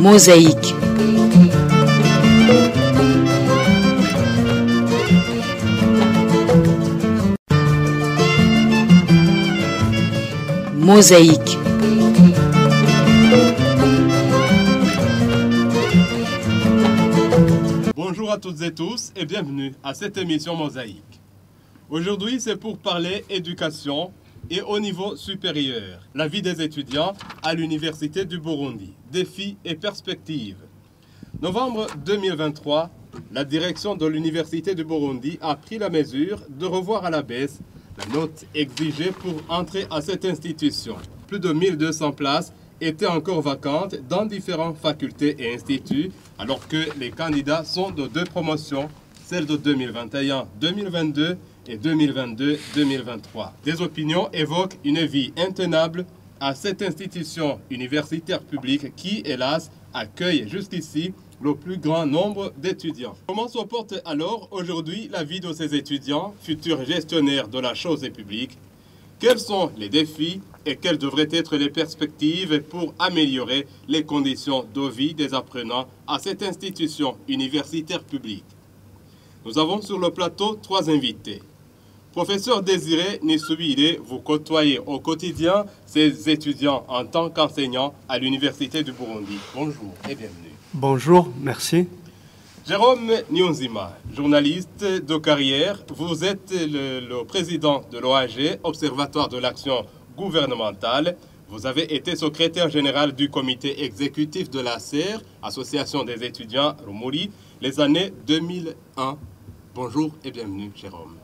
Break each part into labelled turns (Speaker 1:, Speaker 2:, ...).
Speaker 1: Mosaïque. Mosaïque.
Speaker 2: Bonjour à toutes et tous et bienvenue à cette émission Mosaïque. Aujourd'hui, c'est pour parler éducation et au niveau supérieur, la vie des étudiants à l'Université du Burundi, défis et perspectives. Novembre 2023, la direction de l'Université du Burundi a pris la mesure de revoir à la baisse la note exigée pour entrer à cette institution. Plus de 1200 places étaient encore vacantes dans différentes facultés et instituts, alors que les candidats sont de deux promotions, celle de 2021-2022 et 2022-2023. Des opinions évoquent une vie intenable à cette institution universitaire publique qui, hélas, accueille jusqu'ici le plus grand nombre d'étudiants. Comment se porte alors aujourd'hui la vie de ces étudiants, futurs gestionnaires de la chose publique? Quels sont les défis et quelles devraient être les perspectives pour améliorer les conditions de vie des apprenants à cette institution universitaire publique? Nous avons sur le plateau trois invités. Professeur Désiré Nissouire, vous côtoyez au quotidien ces étudiants en tant qu'enseignant à l'Université du Burundi. Bonjour et bienvenue.
Speaker 3: Bonjour, merci.
Speaker 2: Jérôme Nyonzima, journaliste de carrière, vous êtes le président de l'OAG, Observatoire de l'action gouvernementale. Vous avez été secrétaire général du comité exécutif de l'ACER, Association des étudiants Rumuri, les années 2001. Bonjour et bienvenue, Jérôme.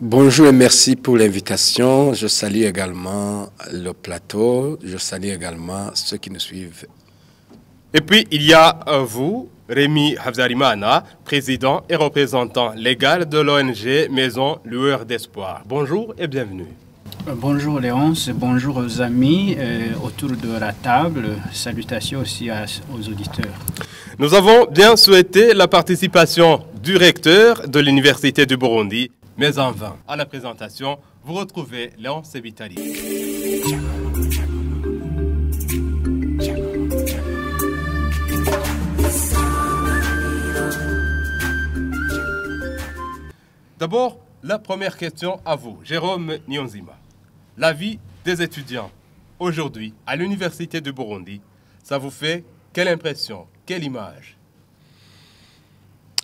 Speaker 4: Bonjour et merci pour l'invitation. Je salue également le plateau. Je salue également ceux qui nous suivent.
Speaker 2: Et puis, il y a vous, Rémi Havzarimana, président et représentant légal de l'ONG Maison Lueur d'Espoir. Bonjour et bienvenue.
Speaker 5: Bonjour Léonce, bonjour aux amis autour de la table. Salutations aussi aux auditeurs.
Speaker 2: Nous avons bien souhaité la participation du recteur de l'Université du Burundi, mais en vain. À la présentation, vous retrouvez Léonce Vitali. D'abord, la première question à vous, Jérôme Nyonzima. La vie des étudiants aujourd'hui à l'Université du Burundi, ça vous fait quelle impression, quelle image?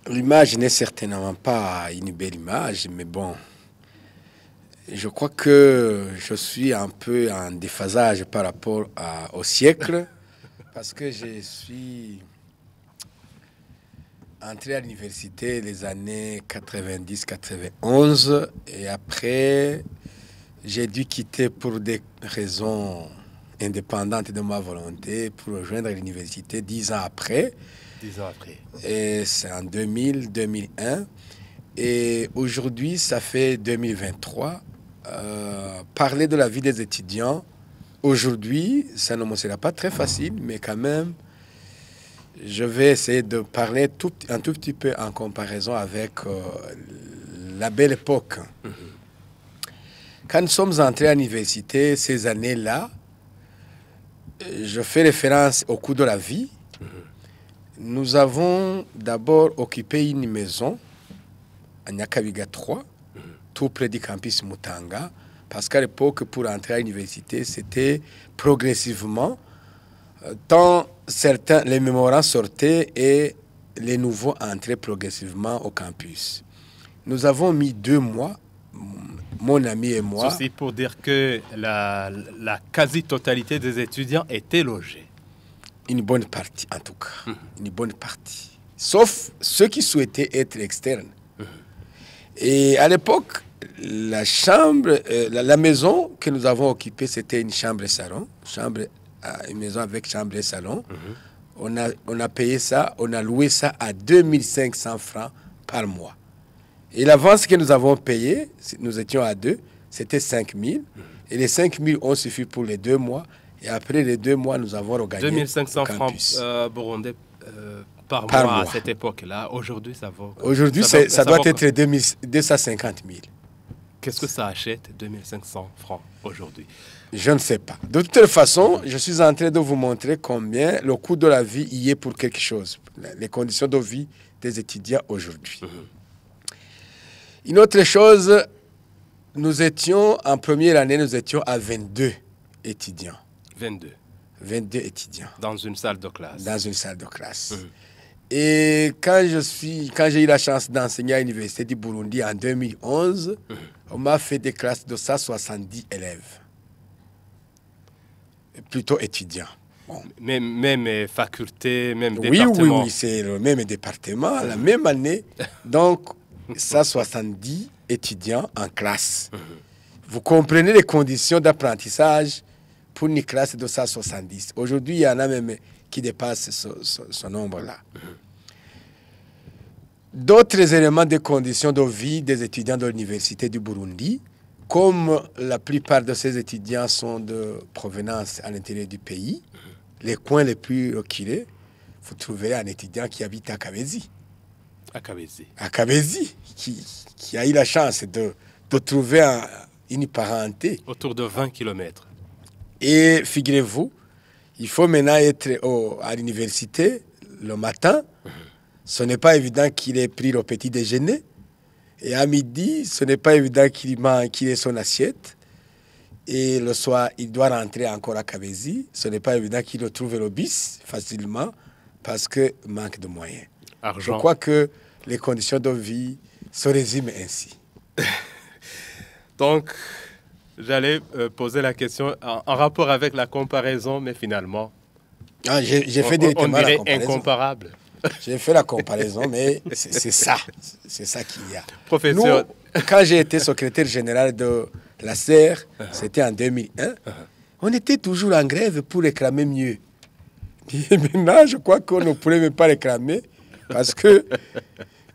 Speaker 4: L'image n'est certainement pas une belle image, mais bon, je crois que je suis un peu en déphasage par rapport au siècle, parce que je suis entré à l'université les années 90-91 et après j'ai dû quitter pour des raisons indépendantes de ma volonté pour rejoindre l'université 10 ans après.
Speaker 2: 10 ans après.
Speaker 4: Et c'est en 2000-2001. Et aujourd'hui, ça fait 2023. Parler de la vie des étudiants, aujourd'hui, ça ne me sera pas très facile, mais quand même, je vais essayer de parler un tout petit peu en comparaison avec la belle époque. Quand nous sommes entrés à l'université, ces années-là, je fais référence au coût de la vie. Nous avons d'abord occupé une maison à Nyakabiga 3, tout près du campus Mutanga, parce qu'à l'époque, pour entrer à l'université, c'était progressivement, tant les mémorants sortaient et les nouveaux entraient progressivement au campus. Nous avons mis 2 mois, mon ami et moi.
Speaker 2: Ceci pour dire que la quasi-totalité des étudiants étaient logés.
Speaker 4: Une bonne partie, en tout cas. Une bonne partie. Sauf ceux qui souhaitaient être externes. Et à l'époque, la chambre, la maison que nous avons occupée, c'était une chambre et salon. Une maison avec chambre et salon. On a payé ça, on a loué ça à 2500 francs par mois. Et l'avance que nous avons payé, nous étions à 2, c'était 5000. Et les 5000 ont suffi pour les 2 mois. Et après les 2 mois, nous avons regagné
Speaker 2: 2500 francs burundais par mois à cette époque-là. Aujourd'hui, ça vaut...
Speaker 4: Aujourd'hui, ça doit être 250 000.
Speaker 2: Qu'est-ce que ça achète, 2500 francs aujourd'hui?
Speaker 4: Je ne sais pas. De toute façon, je suis en train de vous montrer combien le coût de la vie y est pour quelque chose. Les conditions de vie des étudiants aujourd'hui. Une autre chose, nous étions, en première année, nous étions à 22 étudiants. 22 étudiants.
Speaker 2: Dans une salle de classe.
Speaker 4: Dans une salle de classe. Et quand j'ai eu la chance d'enseigner à l'Université du Burundi en 2011, on m'a fait des classes de 170 élèves. Plutôt étudiants. Bon.
Speaker 2: Même faculté, même département.
Speaker 4: Oui, c'est le même département, la même année. Donc, 170 étudiants en classe. Vous comprenez les conditions d'apprentissage pour une classe de 170. Aujourd'hui, il y en a même qui dépassent ce nombre-là. D'autres éléments de conditions de vie des étudiants de l'Université du Burundi, comme la plupart de ces étudiants sont de provenance à l'intérieur du pays, les coins les plus reculés, vous trouverez un étudiant qui habite à Kabezi. À Kabezi, qui a eu la chance de trouver une parenté.
Speaker 2: Autour de 20 km.
Speaker 4: Et figurez-vous, il faut maintenant être à l'université le matin. Ce n'est pas évident qu'il ait pris le petit déjeuner. Et à midi, ce n'est pas évident qu'il ait son assiette. Et le soir, il doit rentrer encore à Kabezi. Ce n'est pas évident qu'il retrouve le bis facilement parce qu'il manque de moyens.
Speaker 2: Argent.
Speaker 4: Je crois que les conditions de vie se résument ainsi.
Speaker 2: Donc, j'allais poser la question en rapport avec la comparaison, mais finalement...
Speaker 4: j'ai fait directement la comparaison.
Speaker 2: Incomparable.
Speaker 4: J'ai fait la comparaison, mais c'est ça. C'est ça qu'il y a.
Speaker 2: Professeur...
Speaker 4: Nous, quand j'ai été secrétaire général de la SER, c'était en 2001, on était toujours en grève pour réclamer mieux. Et maintenant, je crois qu'on ne pourrait même pas réclamer, parce que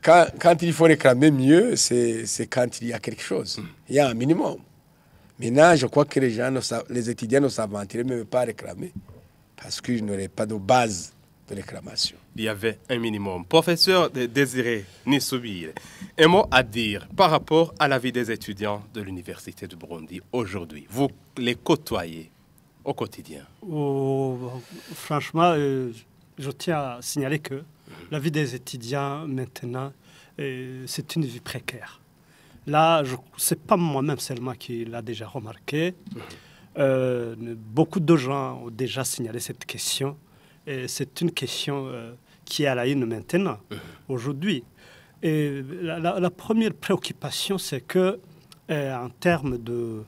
Speaker 4: quand il faut réclamer mieux, c'est quand il y a quelque chose. Il y a un minimum. Maintenant, je crois que les étudiants ne s'aventuraient même pas à réclamer, parce qu'ils n'auraient pas de base de réclamation.
Speaker 2: Il y avait un minimum. Professeur Désiré Nissoubir, un mot à dire par rapport à la vie des étudiants de l'Université du Burundi aujourd'hui. Vous les côtoyez au quotidien.
Speaker 1: Franchement, je tiens à signaler que la vie des étudiants maintenant, c'est une vie précaire. Là, ce n'est pas moi-même seulement qui l'a déjà remarqué. Beaucoup de gens ont déjà signalé cette question. C'est une question qui est à la une maintenant, aujourd'hui. Et la première préoccupation, c'est que en termes de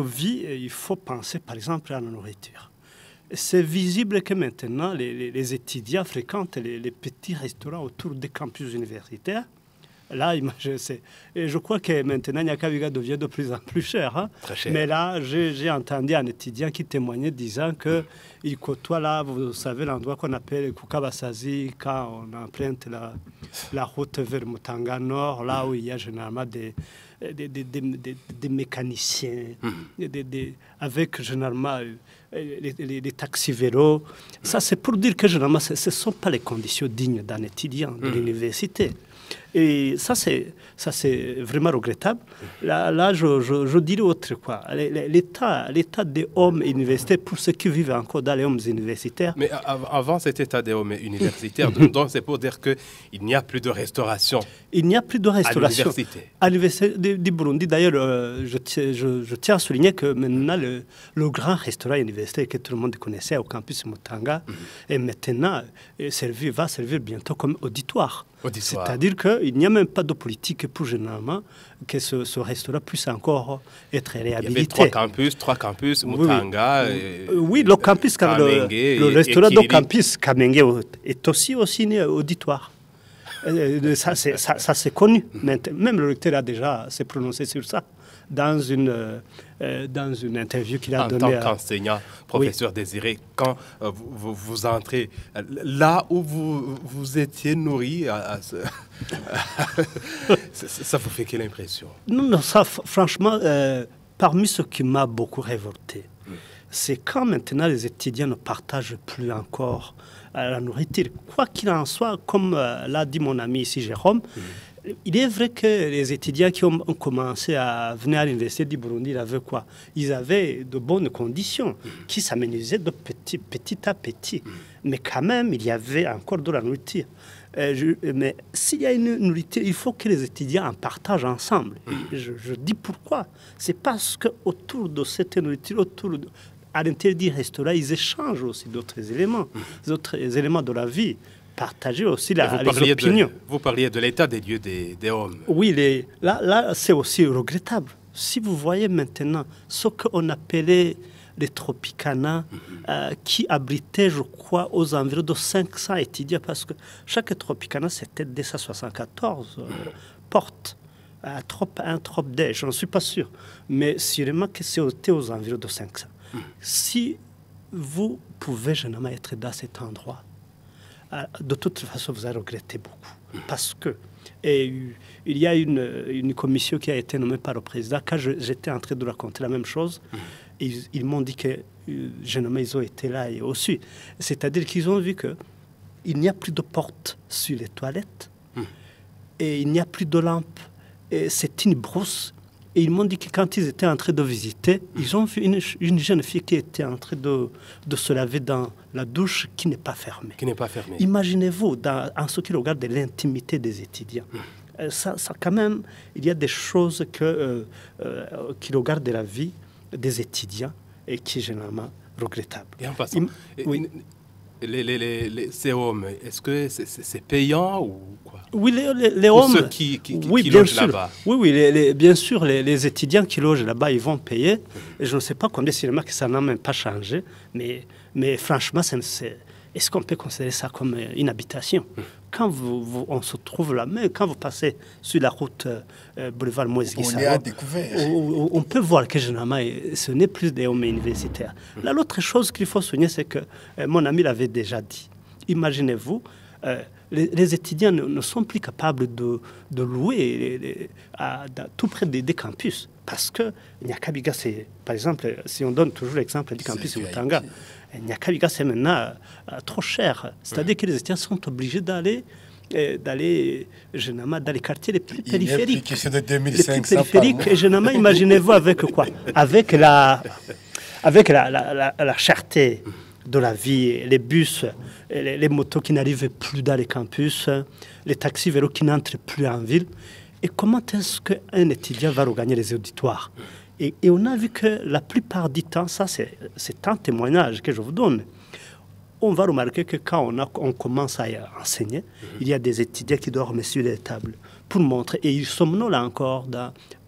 Speaker 1: vie, il faut penser par exemple à la nourriture. C'est visible que maintenant, les étudiants fréquentent les petits restaurants autour des campus universitaires. Là, je crois que maintenant, Nyakabiga devient de plus en plus cher. Hein.
Speaker 2: Très cher.
Speaker 1: Mais là, j'ai entendu un étudiant qui témoignait disant qu'il côtoie là, vous savez, l'endroit qu'on appelle Kukabasazi, quand on emprunte la route vers Mutanga Nord, là où il y a généralement des mécaniciens, avec généralement les taxis-vélos. Ça, c'est pour dire que généralement, ce ne sont pas les conditions dignes d'un étudiant de l'université. Et ça, c'est vraiment regrettable. Là je dirais autre quoi. L'état des hommes universitaires, pour ceux qui vivent encore dans les hommes universitaires.
Speaker 2: Mais avant cet état des hommes universitaires, donc c'est pour dire qu'il n'y a plus de restauration.
Speaker 1: Il n'y a plus de restauration. À l'université du Burundi, d'ailleurs, je tiens à souligner que maintenant, le grand restaurant universitaire que tout le monde connaissait au campus Mutanga, est maintenant va servir bientôt comme auditoire. C'est-à-dire qu'il n'y a même pas de politique pour généralement que ce restaurant puisse encore être réhabilité.
Speaker 2: Il y avait trois campus, Mutanga.
Speaker 1: Oui, le campus, le restaurant de campus Kamenge est aussi auditoire. Ça c'est connu. Même le recteur a déjà s'est prononcé sur ça dans une interview qu'il a donnée.
Speaker 2: En tant qu'enseignant, professeur Désiré, quand vous entrez là où vous étiez nourri, ça vous fait quelle impression?
Speaker 1: Non, ça, franchement, parmi ce qui m'a beaucoup révolté, c'est quand maintenant les étudiants ne partagent plus encore la nourriture. Quoi qu'il en soit, comme l'a dit mon ami ici Jérôme, il est vrai que les étudiants qui ont commencé à venir à l'université du Burundi, ils avaient quoi? Ils avaient de bonnes conditions qui s'amélisaient de petit à petit. Mais quand même, il y avait encore de la nourriture. Mais s'il y a une nourriture, il faut que les étudiants en partagent ensemble. Je dis pourquoi. C'est parce qu'autour de cette nourriture, à l'intérieur du restaurant, ils échangent aussi d'autres éléments de la vie. Partager aussi les opinions.
Speaker 2: Vous parliez de l'état des lieux des hommes.
Speaker 1: Oui, là c'est aussi regrettable. Si vous voyez maintenant ce qu'on appelait les Tropicana, qui abritaient, je crois, aux environs de 500 étudiants, parce que chaque Tropicana, c'était 274 portes. Trop 1, trop 2, je n'en suis pas sûr. Mais sûrement que c'était aux environs de 500. Si vous pouvez, généralement, être dans cet endroit, de toute façon, vous allez regretter beaucoup. Parce que il y a une commission qui a été nommée par le président. Quand j'étais en train de raconter la même chose, ils m'ont dit que, généralement, ils ont été là et aussi. C'est-à-dire qu'ils ont vu qu'il n'y a plus de porte sur les toilettes et il n'y a plus de lampe. C'est une brousse. Et ils m'ont dit que quand ils étaient en train de visiter, ils ont vu une jeune fille qui était en train de se laver dans la douche qui n'est pas fermée. Imaginez-vous, en ce qui regarde l'intimité des étudiants. Ça, quand même, il y a des choses qui regardent la vie des étudiants et qui est généralement regrettable.
Speaker 2: Et en passant, ces hommes, est-ce que c'est payant ou quoi?
Speaker 1: Oui, les hommes.
Speaker 2: Ceux qui logent là-bas.
Speaker 1: Oui, bien sûr, les étudiants qui logent là-bas, ils vont payer. Et je ne sais pas combien, sûrement que ça n'a même pas changé. Mais franchement, est-ce qu'on peut considérer ça comme une habitation? Quand on se trouve là, mais quand vous passez sur la route boulevard Moïse Guissaro,
Speaker 4: on est à découvert.
Speaker 1: On peut voir que généralement, ce n'est plus des hommes universitaires. Là, l'autre chose qu'il faut souligner, c'est que mon ami l'avait déjà dit. Imaginez-vous, les étudiants ne sont plus capables de louer tout près des campus. Parce que Nyakabiga, c'est, par exemple, si on donne toujours l'exemple du campus de Mutanga, Nyakabiga, c'est maintenant trop cher. C'est-à-dire que les étudiants sont obligés d'aller généralement dans les quartiers les plus périphériques.
Speaker 4: De 2500
Speaker 1: et généralement, imaginez-vous avec quoi? Avec la cherté de la vie, les bus, les motos qui n'arrivent plus dans les campus, les taxis vélos qui n'entrent plus en ville. Et comment est-ce qu'un étudiant va regagner les auditoires? Et on a vu que la plupart du temps, ça c'est un témoignage que je vous donne, on va remarquer que quand on commence à enseigner, il y a des étudiants qui dorment sur les tables pour montrer, et ils somnolent encore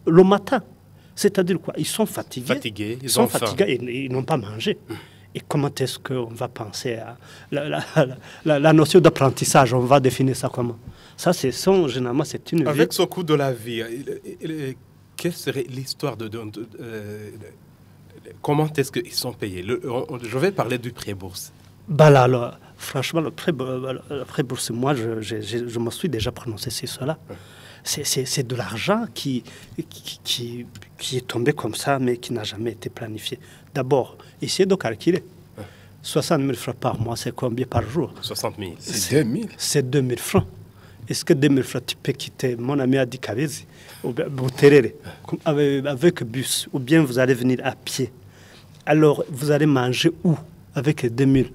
Speaker 1: le matin. C'est-à-dire quoi? Ils sont fatigués. Ils sont fatigués et ils n'ont pas mangé. Et comment est-ce qu'on va penser à la notion d'apprentissage? On va définir ça comment? Ça, généralement, c'est une
Speaker 2: Avec ce coût de la vie, quelle serait l'histoire comment est-ce qu'ils sont payés? Je vais parler du pré-bourse.
Speaker 1: Franchement, le pré-bourse, moi, je me suis déjà prononcé sur cela. C'est de l'argent qui est tombé comme ça, mais qui n'a jamais été planifié. D'abord, essayez de calculer. 60 000 francs par mois, c'est combien par jour?
Speaker 2: 60 000.
Speaker 4: C'est 2 000.
Speaker 1: C'est 2 000 francs. Est-ce que 2 000 francs, tu peux quitter, mon ami a dit Kabezi, ou Bouterere, avec bus, ou bien vous allez venir à pied? Alors, vous allez manger où avec 2 000?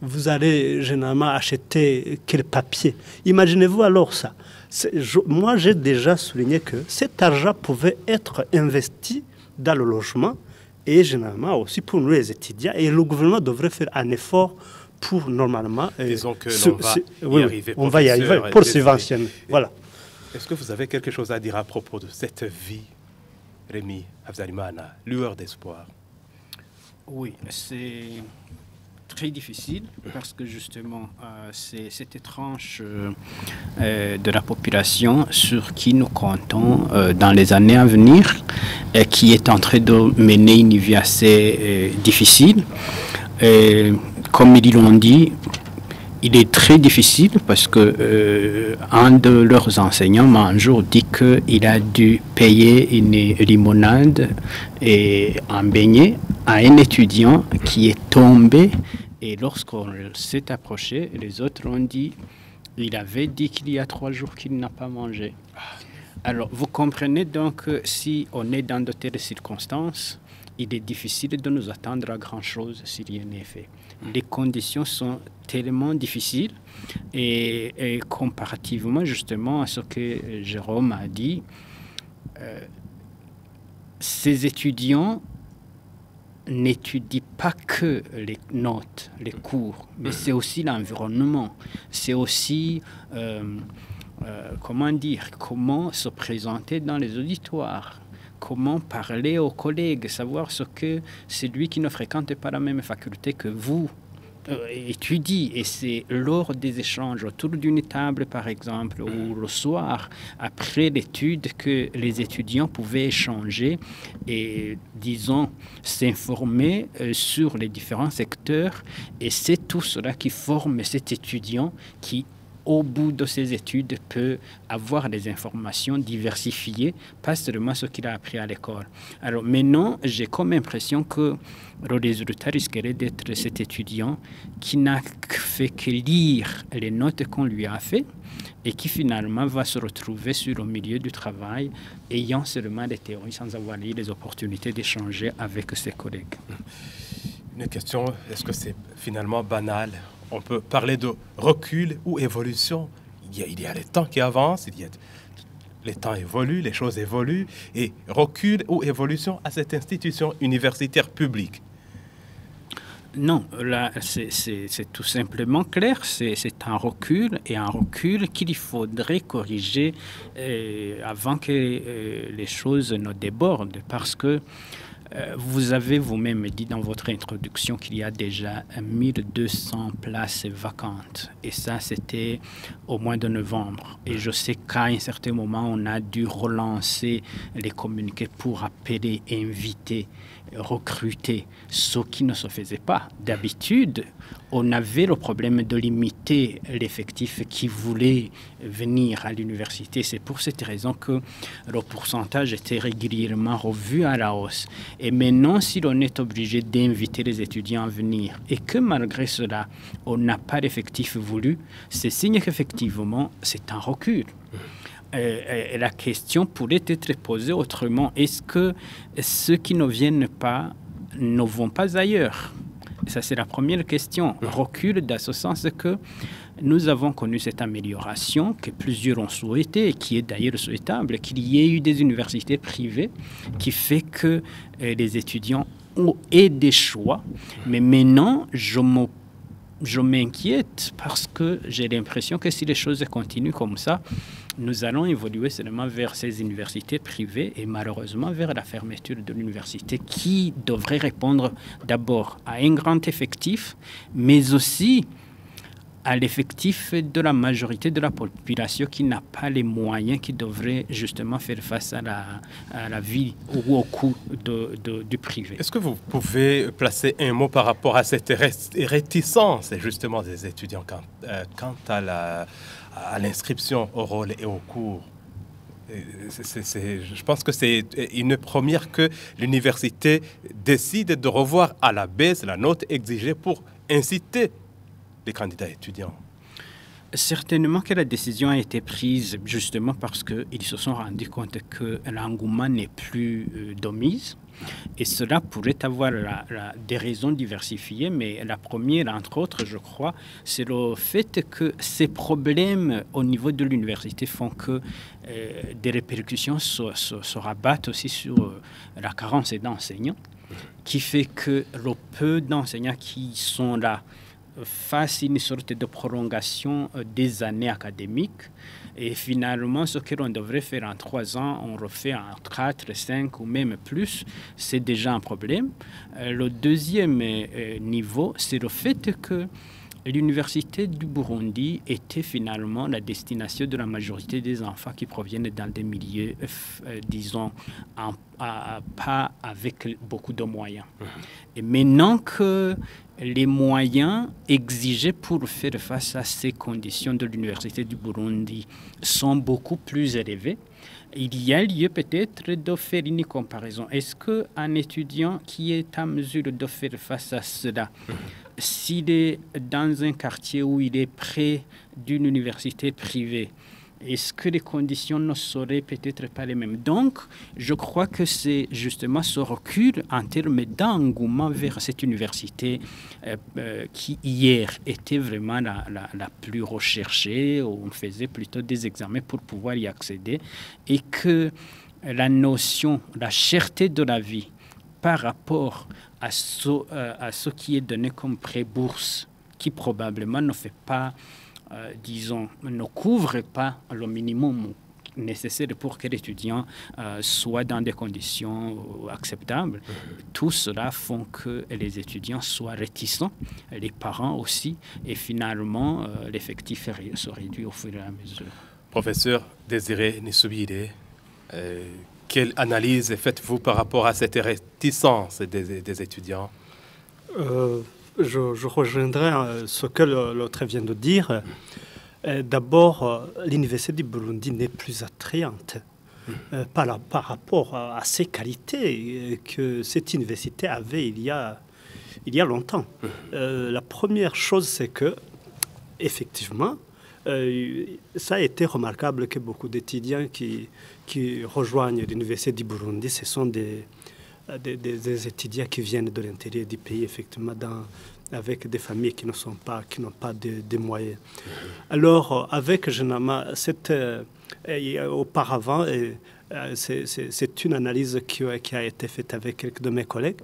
Speaker 1: Vous allez généralement acheter quel papier? Imaginez-vous alors ça. Moi, j'ai déjà souligné que cet argent pouvait être investi dans le logement et généralement aussi pour nous les étudiants. Et le gouvernement devrait faire un effort pour normalement...
Speaker 2: Disons que l'on va y arriver.
Speaker 1: On va y arriver pour subventionner. Voilà.
Speaker 2: Est-ce que vous avez quelque chose à dire à propos de cette vie, Rémi Habyarimana, lueur d'espoir?
Speaker 5: Oui, c'est très difficile parce que justement, c'est cette tranche de la population sur qui nous comptons dans les années à venir et qui est en train de mener une vie assez difficile. Et, comme ils l'ont dit, il est très difficile parce que un de leurs enseignants un jour dit qu'il a dû payer une limonade et un beignet à un étudiant qui est tombé. Et lorsqu'on s'est approché, les autres ont dit Il avait dit qu'il y a 3 jours qu'il n'a pas mangé. Alors, vous comprenez donc que si on est dans de telles circonstances, il est difficile de nous attendre à grand-chose si rien n'est fait. Les conditions sont tellement difficiles et comparativement justement à ce que Jérôme a dit, ces étudiants n'étudient pas que les notes, les cours, mais c'est aussi l'environnement, c'est aussi, comment se présenter dans les auditoires, comment parler aux collègues, savoir ce que celui qui ne fréquente pas la même faculté que vous étudie. Et c'est lors des échanges autour d'une table, par exemple, ou le soir, après l'étude, que les étudiants pouvaient échanger et, disons, s'informer sur les différents secteurs. Et c'est tout cela qui forme cet étudiant qui, au bout de ses études, peut avoir des informations diversifiées, pas seulement ce qu'il a appris à l'école. Alors maintenant, j'ai comme impression que le résultat risquerait d'être cet étudiant qui n'a fait que lire les notes qu'on lui a fait et qui finalement va se retrouver sur le milieu du travail ayant seulement des théories sans avoir eu les opportunités d'échanger avec ses collègues.
Speaker 2: Une question, est-ce que c'est finalement banal? On peut parler de recul ou évolution. Il y a les temps qui avancent, les temps évoluent, les choses évoluent. Et recul ou évolution à cette institution universitaire publique?
Speaker 5: Non, là, c'est tout simplement clair. C'est un recul, et un recul qu'il faudrait corriger avant que les choses ne débordent. Parce que vous avez vous-même dit dans votre introduction qu'il y a déjà 1200 places vacantes. Et ça, c'était au mois de novembre. Et je sais qu'à un certain moment, on a dû relancer les communiqués pour appeler, inviter, recruter, ce qui ne se faisait pas. D'habitude, on avait le problème de limiter l'effectif qui voulait venir à l'université. C'est pour cette raison que le pourcentage était régulièrement revu à la hausse. Et maintenant, si l'on est obligé d'inviter les étudiants à venir et que malgré cela, on n'a pas d'effectif voulu, c'est signe qu'effectivement, c'est un recul. Et la question pourrait être posée autrement. Est-ce que ceux qui ne viennent pas ne vont pas ailleurs? Ça, c'est la première question. Recul dans ce sens que nous avons connu cette amélioration que plusieurs ont souhaité et qui est d'ailleurs souhaitable, qu'il y ait eu des universités privées qui fait que les étudiants ont des choix. Mais maintenant, je m'inquiète parce que j'ai l'impression que si les choses continuent comme ça, nous allons évoluer seulement vers ces universités privées et malheureusement vers la fermeture de l'université qui devrait répondre d'abord à un grand effectif, mais aussi à l'effectif de la majorité de la population qui n'a pas les moyens, qui devrait justement faire face à la vie ou au coût du privé.
Speaker 2: Est-ce que vous pouvez placer un mot par rapport à cette réticence justement des étudiants quant à l'inscription au rôle et au cours? Je pense que c'est une première que l'université décide de revoir à la baisse la note exigée pour inciter les candidats étudiants.
Speaker 5: Certainement que la décision a été prise justement parce qu'ils se sont rendus compte que l'engouement n'est plus de mise. Et cela pourrait avoir des raisons diversifiées, mais la première, entre autres, je crois, c'est le fait que ces problèmes au niveau de l'université font que des répercussions se rabattent aussi sur la carence d'enseignants, qui fait que le peu d'enseignants qui sont là face à une sorte de prolongation des années académiques. Et finalement, ce que l'on devrait faire en 3 ans, on refait en 4, 5 ou même plus. C'est déjà un problème. Le deuxième niveau, c'est le fait que l'université du Burundi était finalement la destination de la majorité des enfants qui proviennent dans des milieux, disons, pas avec beaucoup de moyens. Et maintenant que les moyens exigés pour faire face à ces conditions de l'Université du Burundi sont beaucoup plus élevés. Il y a lieu peut-être de faire une comparaison. Est-ce qu'un étudiant qui est en mesure de faire face à cela, s'il est dans un quartier où il est près d'une université privée, est-ce que les conditions ne seraient peut-être pas les mêmes? Donc, je crois que c'est justement ce recul en termes d'engouement vers cette université qui, hier, était vraiment la plus recherchée. On faisait plutôt des examens pour pouvoir y accéder. Et que la notion, la cherté de la vie par rapport à ce qui est donné comme pré-bourse, qui probablement ne fait pas... disons, ne couvre pas le minimum nécessaire pour que l'étudiant soit dans des conditions acceptables. Tout cela font que les étudiants soient réticents, les parents aussi, et finalement, l'effectif se réduit au fur et à mesure.
Speaker 2: Professeur Désiré Nissoubide, quelle analyse faites-vous par rapport à cette réticence des étudiants?
Speaker 1: Je rejoindrai ce que l'autre vient de dire. D'abord, l'Université du Burundi n'est plus attrayante par rapport à ses qualités que cette université avait il y a longtemps. La première chose, c'est que, effectivement, ça a été remarquable que beaucoup d'étudiants qui rejoignent l'Université du Burundi, ce sont des étudiants qui viennent de l'intérieur du pays, effectivement, avec des familles qui n'ont pas de moyens. Alors, avec généralement, auparavant, c'est une analyse qui a été faite avec quelques de mes collègues,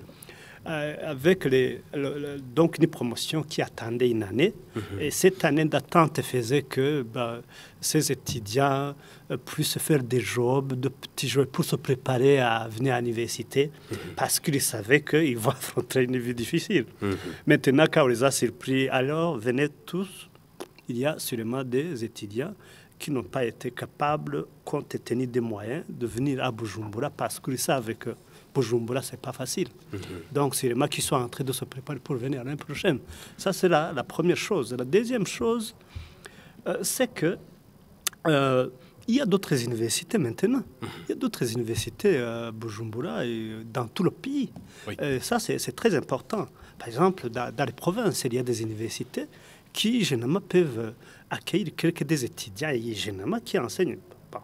Speaker 1: avec donc une promotion qui attendait une année. Et cette année d'attente faisait que ces étudiants puissent faire des jobs, de petits jobs pour se préparer à venir à l'université parce qu'ils savaient qu'ils vont affronter une vie difficile. Maintenant, quand on les a surpris, alors venez tous, il y a sûrement des étudiants qui n'ont pas été capables, compte tenu des moyens, de venir à Bujumbura parce qu'ils savent que Bujumbura, ce n'est pas facile. Donc, c'est les gens qui sont en train de se préparer pour venir l'année prochaine. Ça, c'est la première chose. La deuxième chose, c'est que il y a d'autres universités maintenant. Il y a d'autres universités à Bujumbura et dans tout le pays. Oui. Ça, c'est très important. Par exemple, dans les provinces, il y a des universités qui, généralement, peuvent accueillir des étudiants et généralement qui enseignent,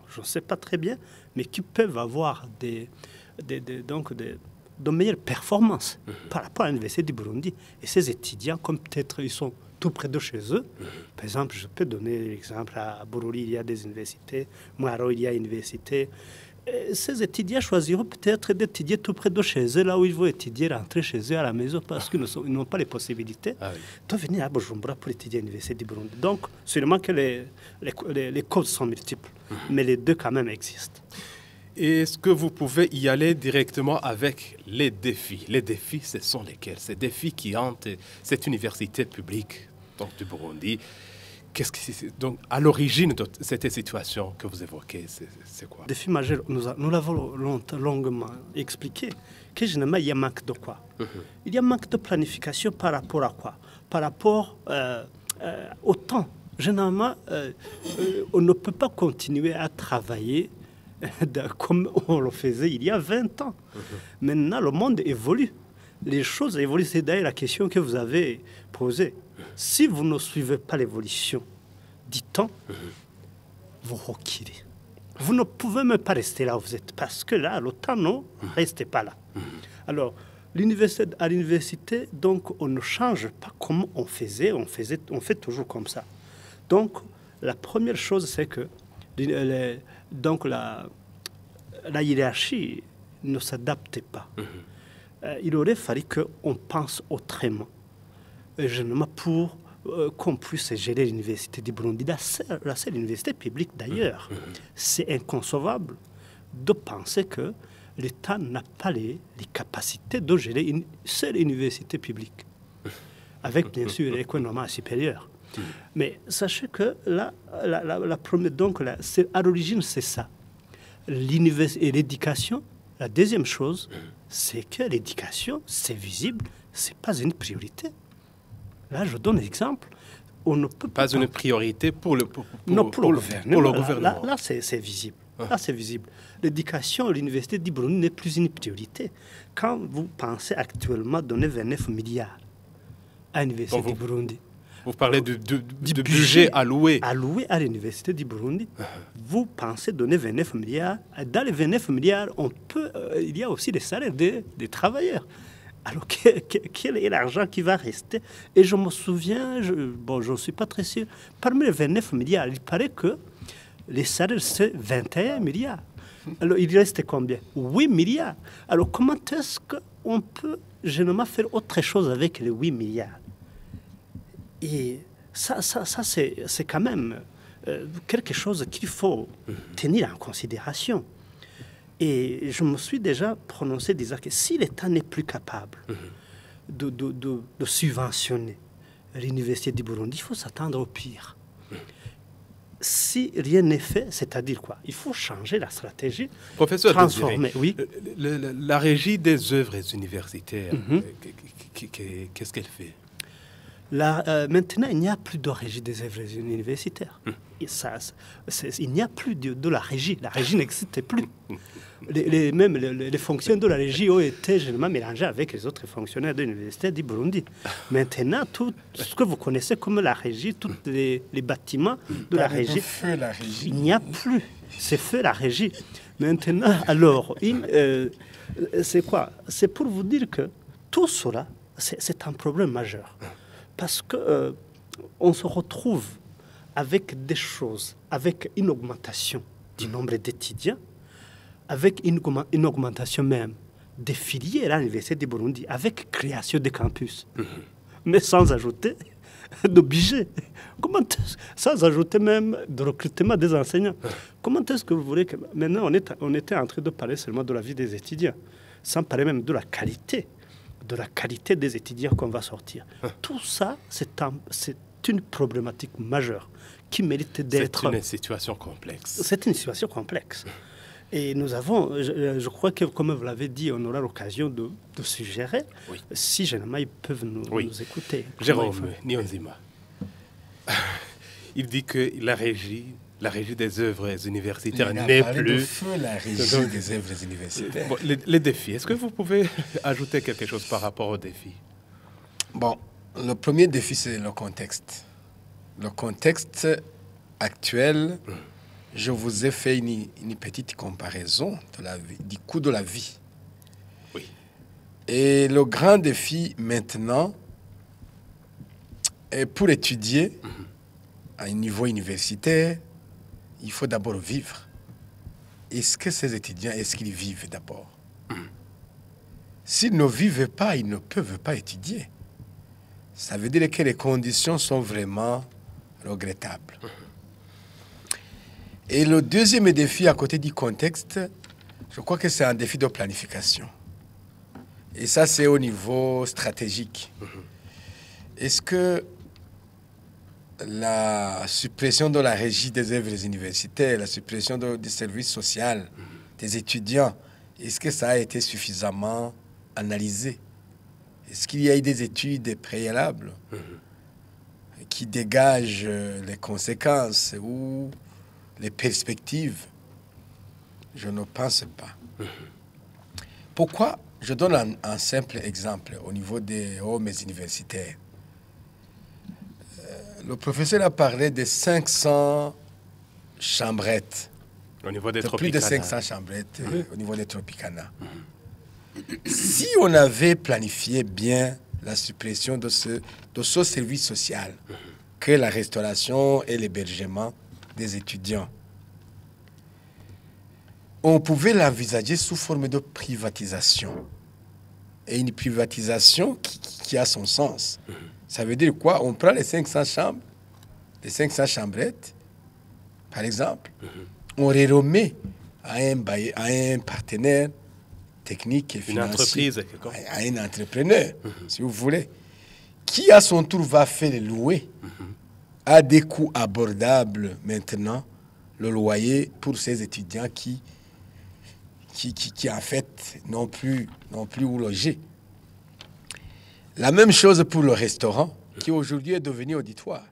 Speaker 1: je ne sais pas très bien, mais qui peuvent avoir de meilleures performances par rapport à l'Université du Burundi. Et ces étudiants, comme peut-être ils sont tout près de chez eux, par exemple, je peux donner l'exemple à Bururi, il y a des universités, Mwaro, il y a une université. Ces étudiants choisiront peut-être d'étudier tout près de chez eux, là où ils vont étudier, rentrer chez eux à la maison, parce qu'ils n'ont pas les possibilités de venir à Bujumbura pour étudier à l'Université du Burundi. Donc, sûrement que les causes sont multiples, mais les deux quand même existent.
Speaker 2: Est-ce que vous pouvez y aller directement avec les défis? Les défis, ce sont lesquels? Ces défis qui hantent cette université publique du Burundi. Donc, à l'origine de cette situation que vous évoquez, c'est quoi?
Speaker 1: Le défi majeur, nous l'avons longuement expliqué, que généralement, il y a manque de quoi? Il y a manque de planification par rapport à quoi? Par rapport au temps. Généralement, on ne peut pas continuer à travailler comme on le faisait il y a 20 ans. Maintenant, le monde évolue. Les choses évoluent. C'est d'ailleurs la question que vous avez posée. Si vous ne suivez pas l'évolution du temps, vous reculez. Vous ne pouvez même pas rester là où vous êtes. Parce que là, le temps, non, restez pas là. Alors, à l'université, donc, on ne change pas comme on faisait. On fait toujours comme ça. Donc, la première chose, c'est que donc la hiérarchie ne s'adaptait pas. Il aurait fallu qu'on pense autrement, généralement pour qu'on puisse gérer l'université du Burundi, la seule université publique d'ailleurs. C'est inconcevable de penser que l'État n'a pas les capacités de gérer une seule université publique, avec bien sûr l'économie supérieure. Mais sachez que la première, donc à l'origine, c'est ça. Et l'éducation, la deuxième chose, c'est que l'éducation, c'est visible, ce n'est pas une priorité. Là, je donne un exemple. On ne peut
Speaker 2: Pas une priorité pour le
Speaker 1: gouvernement.
Speaker 2: gouvernement.
Speaker 1: Là, c'est visible. Là, c'est visible. L'éducation à l'université du Burundi n'est plus une priorité. Quand vous pensez actuellement donner 29 milliards à l'université du Burundi,
Speaker 2: vous parlez du budget alloué.
Speaker 1: Alloué à l'université du Burundi, vous pensez donner 29 milliards. Dans les 29 milliards, il y a aussi les salaires des travailleurs. Alors, quel est l'argent qui va rester? Et je me souviens, je ne suis pas très sûr, parmi les 29 milliards, il paraît que les salaires, c'est 21 milliards. Alors, il reste combien? 8 milliards. Alors, comment est-ce qu'on peut généralement faire autre chose avec les 8 milliards? Et ça c'est quand même quelque chose qu'il faut tenir en considération. Et je me suis déjà prononcé disant que si l'État n'est plus capable de subventionner l'université du Burundi, il faut s'attendre au pire. Si rien n'est fait, c'est-à-dire quoi? Il faut changer la stratégie,
Speaker 2: Professeur
Speaker 1: transformer.
Speaker 2: Désiré,
Speaker 1: Oui.
Speaker 2: La régie des œuvres universitaires, qu'est-ce qu'elle fait?
Speaker 1: Maintenant, il n'y a plus de régie des œuvres universitaires. Et il n'y a plus de la régie. La régie n'existe plus. Même les fonctions de la régie ont été généralement mélangées avec les autres fonctionnaires de l'université du Burundi. Maintenant, tout ce que vous connaissez comme la régie, tous les bâtiments de la régie, il n'y a plus. C'est fait la régie. Maintenant, alors, c'est quoi? C'est pour vous dire que tout cela, c'est un problème majeur. Parce qu'on se retrouve avec des choses, avec une augmentation du nombre d'étudiants, avec une augmentation même des filières à l'université du Burundi, avec création de campus, mais sans ajouter de budget, sans ajouter même de recrutement des enseignants. Comment est-ce que vous voulez que... Maintenant, on était en train de parler seulement de la vie des étudiants, sans parler même de la qualité des étudiants qu'on va sortir. Tout ça, c'est une problématique majeure qui mérite d'être...
Speaker 2: C'est une situation complexe.
Speaker 1: C'est une situation complexe. Et nous avons, je crois que, comme vous l'avez dit, on aura l'occasion de suggérer, si généralement ils peuvent nous écouter.
Speaker 2: Jérôme Niyonzima, il dit que la régie des œuvres universitaires n'est plus...
Speaker 4: la régie des œuvres universitaires.
Speaker 2: Bon, les défis, est-ce que vous pouvez ajouter quelque chose par rapport aux défis?
Speaker 4: Bon, le premier défi, c'est le contexte. Le contexte actuel, je vous ai fait une petite comparaison du coût de la vie.
Speaker 2: Oui.
Speaker 4: Et le grand défi maintenant est pour étudier à un niveau universitaire, il faut d'abord vivre. Est-ce que ces étudiants, est-ce qu'ils vivent d'abord? S'ils ne vivent pas, ils ne peuvent pas étudier. Ça veut dire que les conditions sont vraiment regrettables. Et le deuxième défi à côté du contexte, je crois que c'est un défi de planification. Et ça, c'est au niveau stratégique. Est-ce que la suppression de la régie des œuvres universitaires, la suppression du service social des étudiants, est-ce que ça a été suffisamment analysé? Est-ce qu'il y a eu des études préalables qui dégagent les conséquences ou les perspectives? Je ne pense pas. Pourquoi? Je donne un simple exemple au niveau des hommes universitaires. Le professeur a parlé de 500 chambrettes.
Speaker 2: Au niveau des
Speaker 4: Plus de 500 chambrettes au niveau des Tropicana. Si on avait planifié bien la suppression de ce service social, que la restauration et l'hébergement des étudiants, on pouvait l'envisager sous forme de privatisation. Et une privatisation qui a son sens. Ça veut dire quoi? On prend les 500 chambres, les 500 chambrettes, par exemple, on les remet à un partenaire technique et financier,
Speaker 2: une entreprise,
Speaker 4: à un entrepreneur, si vous voulez, qui à son tour va faire les louer à des coûts abordables maintenant, le loyer pour ces étudiants qui en fait n'ont plus où loger. La même chose pour le restaurant. qui aujourd'hui est devenu auditoire.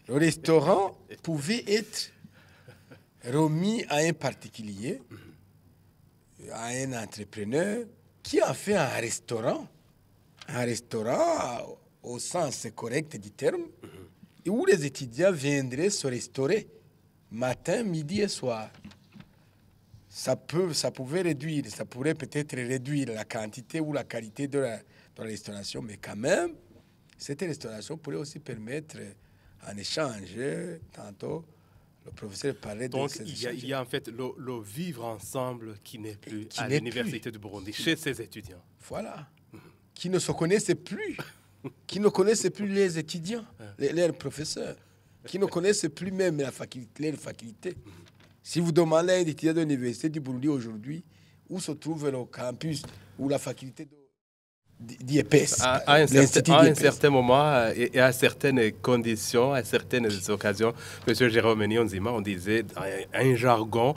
Speaker 4: Le restaurant pouvait être remis à un particulier, à un entrepreneur, qui a fait un restaurant au sens correct du terme, où les étudiants viendraient se restaurer matin, midi et soir. Ça pourrait peut-être réduire la quantité ou la qualité de la restauration, mais quand même, cette restauration pourrait aussi permettre un échange. Tantôt, le professeur parlait de ces échanges.
Speaker 2: Il y a en fait le vivre ensemble qui n'est plus à l'université du Burundi, chez ces étudiants.
Speaker 4: Voilà. Qui ne se connaissaient plus. Qui ne connaissaient plus les étudiants, leurs professeurs. Qui ne connaissaient plus même les facultés. Si vous demandez à un étudiant de l'université du Burundi aujourd'hui, où se trouve le campus ou la faculté d'IEPS,
Speaker 2: à un certain moment et à certaines conditions, à certaines occasions, M. Jérôme Nionzima, on disait un jargon,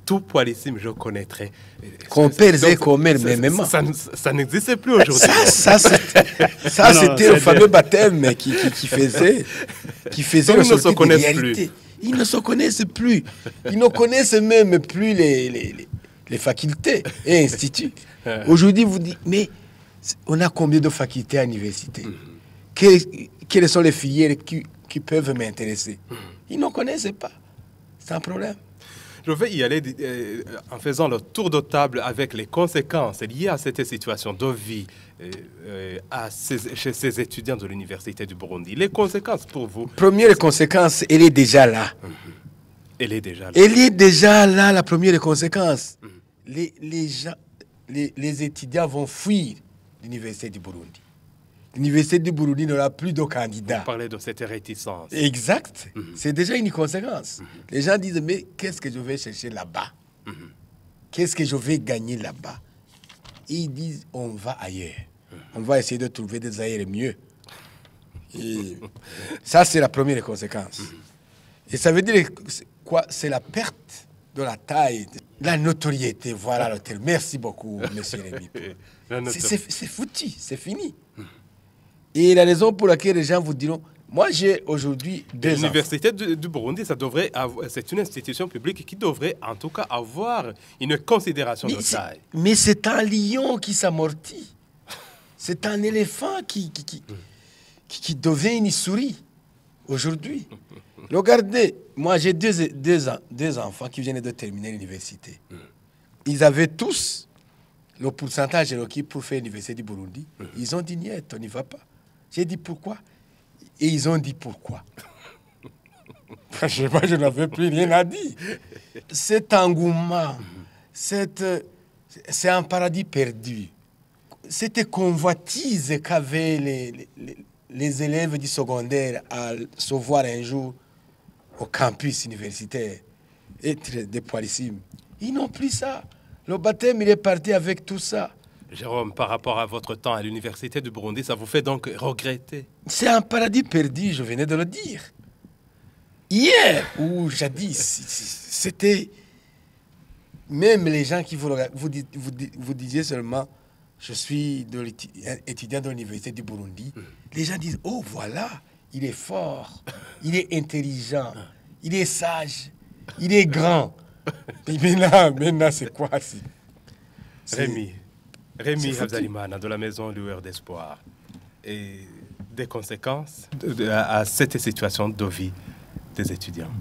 Speaker 2: tout poilissime, je connaîtrais. Ça n'existe plus aujourd'hui.
Speaker 4: Ça c'était le fameux baptême qui faisait
Speaker 2: le sortir de réalité.
Speaker 4: Ils ne se connaissent plus. Ils ne connaissent même plus les facultés et instituts. Aujourd'hui, vous dites, mais on a combien de facultés à l'université? Quelles sont les filières qui peuvent m'intéresser? Ils ne connaissent pas. C'est un problème.
Speaker 2: Je vais y aller en faisant le tour de table avec les conséquences liées à cette situation de vie chez ces étudiants de l'université du Burundi. Les conséquences pour vous?
Speaker 4: Première conséquence, elle est déjà là.
Speaker 2: Elle est déjà là.
Speaker 4: Elle est déjà là, la première conséquence. Les étudiants vont fuir l'université du Burundi. L'université du Burundi n'aura plus de candidats.
Speaker 2: Vous parlez de cette réticence.
Speaker 4: Exact. C'est déjà une conséquence. Les gens disent, mais qu'est-ce que je vais chercher là-bas? Qu'est-ce que je vais gagner là-bas? Ils disent, on va ailleurs. On va essayer de trouver des ailleurs mieux. Et ça, c'est la première conséquence. Et ça veut dire quoi? C'est la perte de la taille, la notoriété. Voilà le terme. Merci beaucoup, monsieur Rémi. C'est foutu, c'est fini. Et la raison pour laquelle les gens vous diront, moi j'ai aujourd'hui 2 ans.
Speaker 2: L'université du Burundi, c'est une institution publique qui devrait en tout cas avoir une considération de taille.
Speaker 4: Mais c'est un lion qui s'amortit. C'est un éléphant qui devient une souris aujourd'hui. Regardez, moi j'ai deux enfants qui viennent de terminer l'université. Ils avaient tous le pourcentage requis pour faire l'université du Burundi. Ils ont dit, niet, on n'y va pas. J'ai dit pourquoi? Et ils ont dit pourquoi. Franchement, je n'avais plus rien à dire. Cet engouement, c'est un paradis perdu. Cette convoitise qu'avaient les élèves du secondaire à se voir un jour au campus universitaire, être des poilissimes. Ils n'ont plus ça. Le baptême, il est parti avec tout ça.
Speaker 2: Jérôme, par rapport à votre temps à l'université du Burundi, ça vous fait donc regretter?
Speaker 4: C'est un paradis perdu, je venais de le dire. Hier, ou jadis, c'était... Même les gens qui vous disiez seulement, je suis étudiant de l'université du Burundi, les gens disent, oh voilà, il est fort, il est intelligent, il est sage, il est grand. Mais maintenant c'est quoi?
Speaker 2: Rémi Habzalimana de la maison Lueur d'Espoir. Et des conséquences à cette situation de vie des étudiants?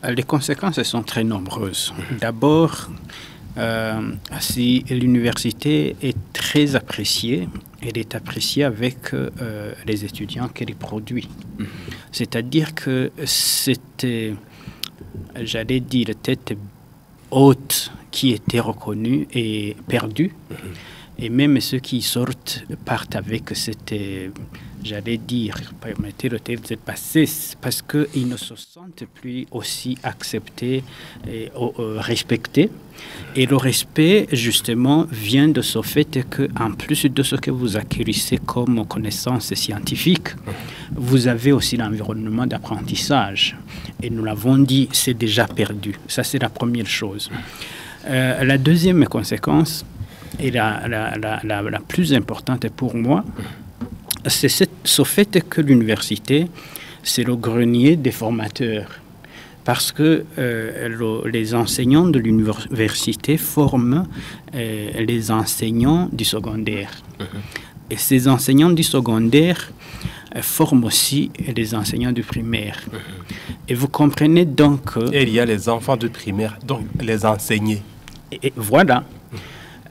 Speaker 5: Les conséquences sont très nombreuses. D'abord, si l'université est très appréciée, elle est appréciée avec les étudiants qu'elle produit. C'est-à-dire que c'était, j'allais dire, tête haute qui était reconnue et perdue. Et même ceux qui sortent partent avec cette, j'allais dire, permettez le terme, cette bassesse, parce qu'ils ne se sentent plus aussi acceptés et respectés. Et le respect, justement, vient de ce fait qu'en plus de ce que vous acquérissez comme connaissances scientifiques, vous avez aussi l'environnement d'apprentissage. Et nous l'avons dit, c'est déjà perdu. Ça, c'est la première chose. La deuxième conséquence, et la plus importante pour moi, c'est ce fait que l'université, c'est le grenier des formateurs. Parce que les enseignants de l'université forment les enseignants du secondaire. Et ces enseignants du secondaire forment aussi les enseignants du primaire. Et vous comprenez donc...
Speaker 2: Et il y a les enfants du primaire, donc les enseignés.
Speaker 5: Et voilà.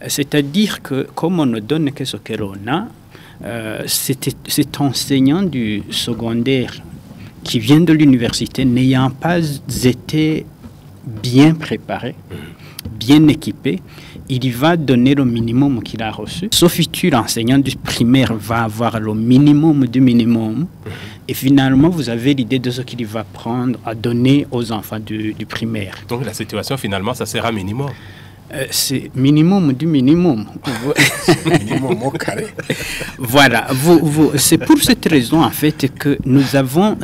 Speaker 5: C'est-à-dire que comme on ne donne que ce que l'on a, cet enseignant du secondaire qui vient de l'université, n'ayant pas été bien préparé, bien équipé, il va donner le minimum qu'il a reçu. Ce futur enseignant du primaire va avoir le minimum du minimum. Et finalement, vous avez l'idée de ce qu'il va prendre à donner aux enfants du primaire.
Speaker 2: Donc la situation, finalement, ça sera minimum.
Speaker 5: C'est minimum du minimum.
Speaker 4: Minimum au carré.
Speaker 5: Voilà. C'est pour cette raison, en fait, que nous avons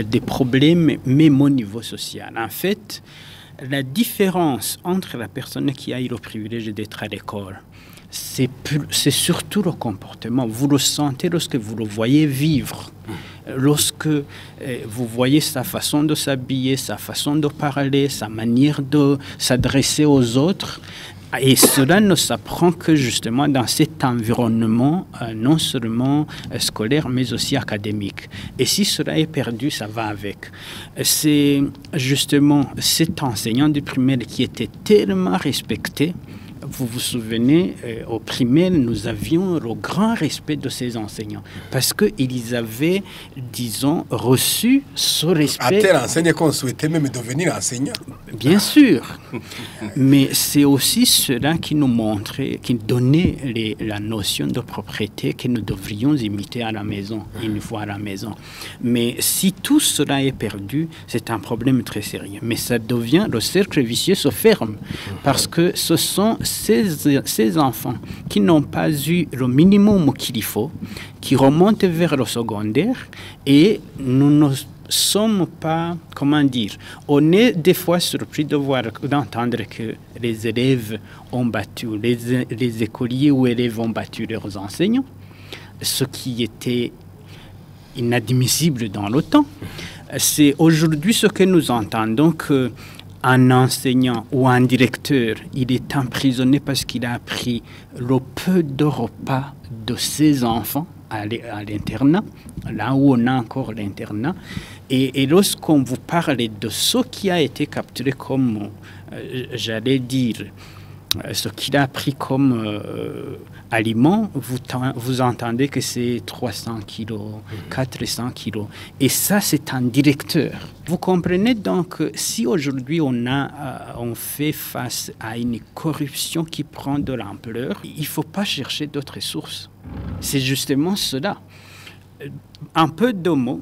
Speaker 5: des problèmes, même au niveau social. En fait, la différence entre la personne qui a eu le privilège d'être à l'école, c'est surtout le comportement. Vous le sentez lorsque vous le voyez vivre. Lorsque vous voyez sa façon de s'habiller, sa façon de parler, sa manière de s'adresser aux autres. Et cela ne s'apprend que justement dans cet environnement, non seulement scolaire, mais aussi académique. Et si cela est perdu, ça va avec. C'est justement cet enseignant du primaire qui était tellement respecté. Vous vous souvenez, au primaire, nous avions le grand respect de ces enseignants parce qu'ils avaient, disons, reçu ce respect.
Speaker 4: À tel enseignant qu'on souhaitait même devenir enseignant.
Speaker 5: Bien sûr. Mais c'est aussi cela qui nous montrait, qui donnait la notion de propriété que nous devrions imiter à la maison, une fois à la maison. Mais si tout cela est perdu, c'est un problème très sérieux. Mais ça devient, le cercle vicieux se ferme parce que ce sont ces enfants qui n'ont pas eu le minimum qu'il faut, qui remontent vers le secondaire et nous ne sommes pas, comment dire, on est des fois surpris d'entendre que les élèves ont battu, les écoliers ou élèves ont battu leurs enseignants, ce qui était inadmissible dans le temps. C'est aujourd'hui ce que nous entendons que un enseignant ou un directeur, il est emprisonné parce qu'il a pris le peu de repas de ses enfants à l'internat, là où on a encore l'internat. Et lorsqu'on vous parle de ce qui a été capturé comme, j'allais dire, ce qu'il a pris comme aliment, vous entendez que c'est 300 kilos, 400 kilos. Et ça, c'est un directeur. Vous comprenez donc, si aujourd'hui on fait face à une corruption qui prend de l'ampleur, il ne faut pas chercher d'autres sources. C'est justement cela. Un peu de mots,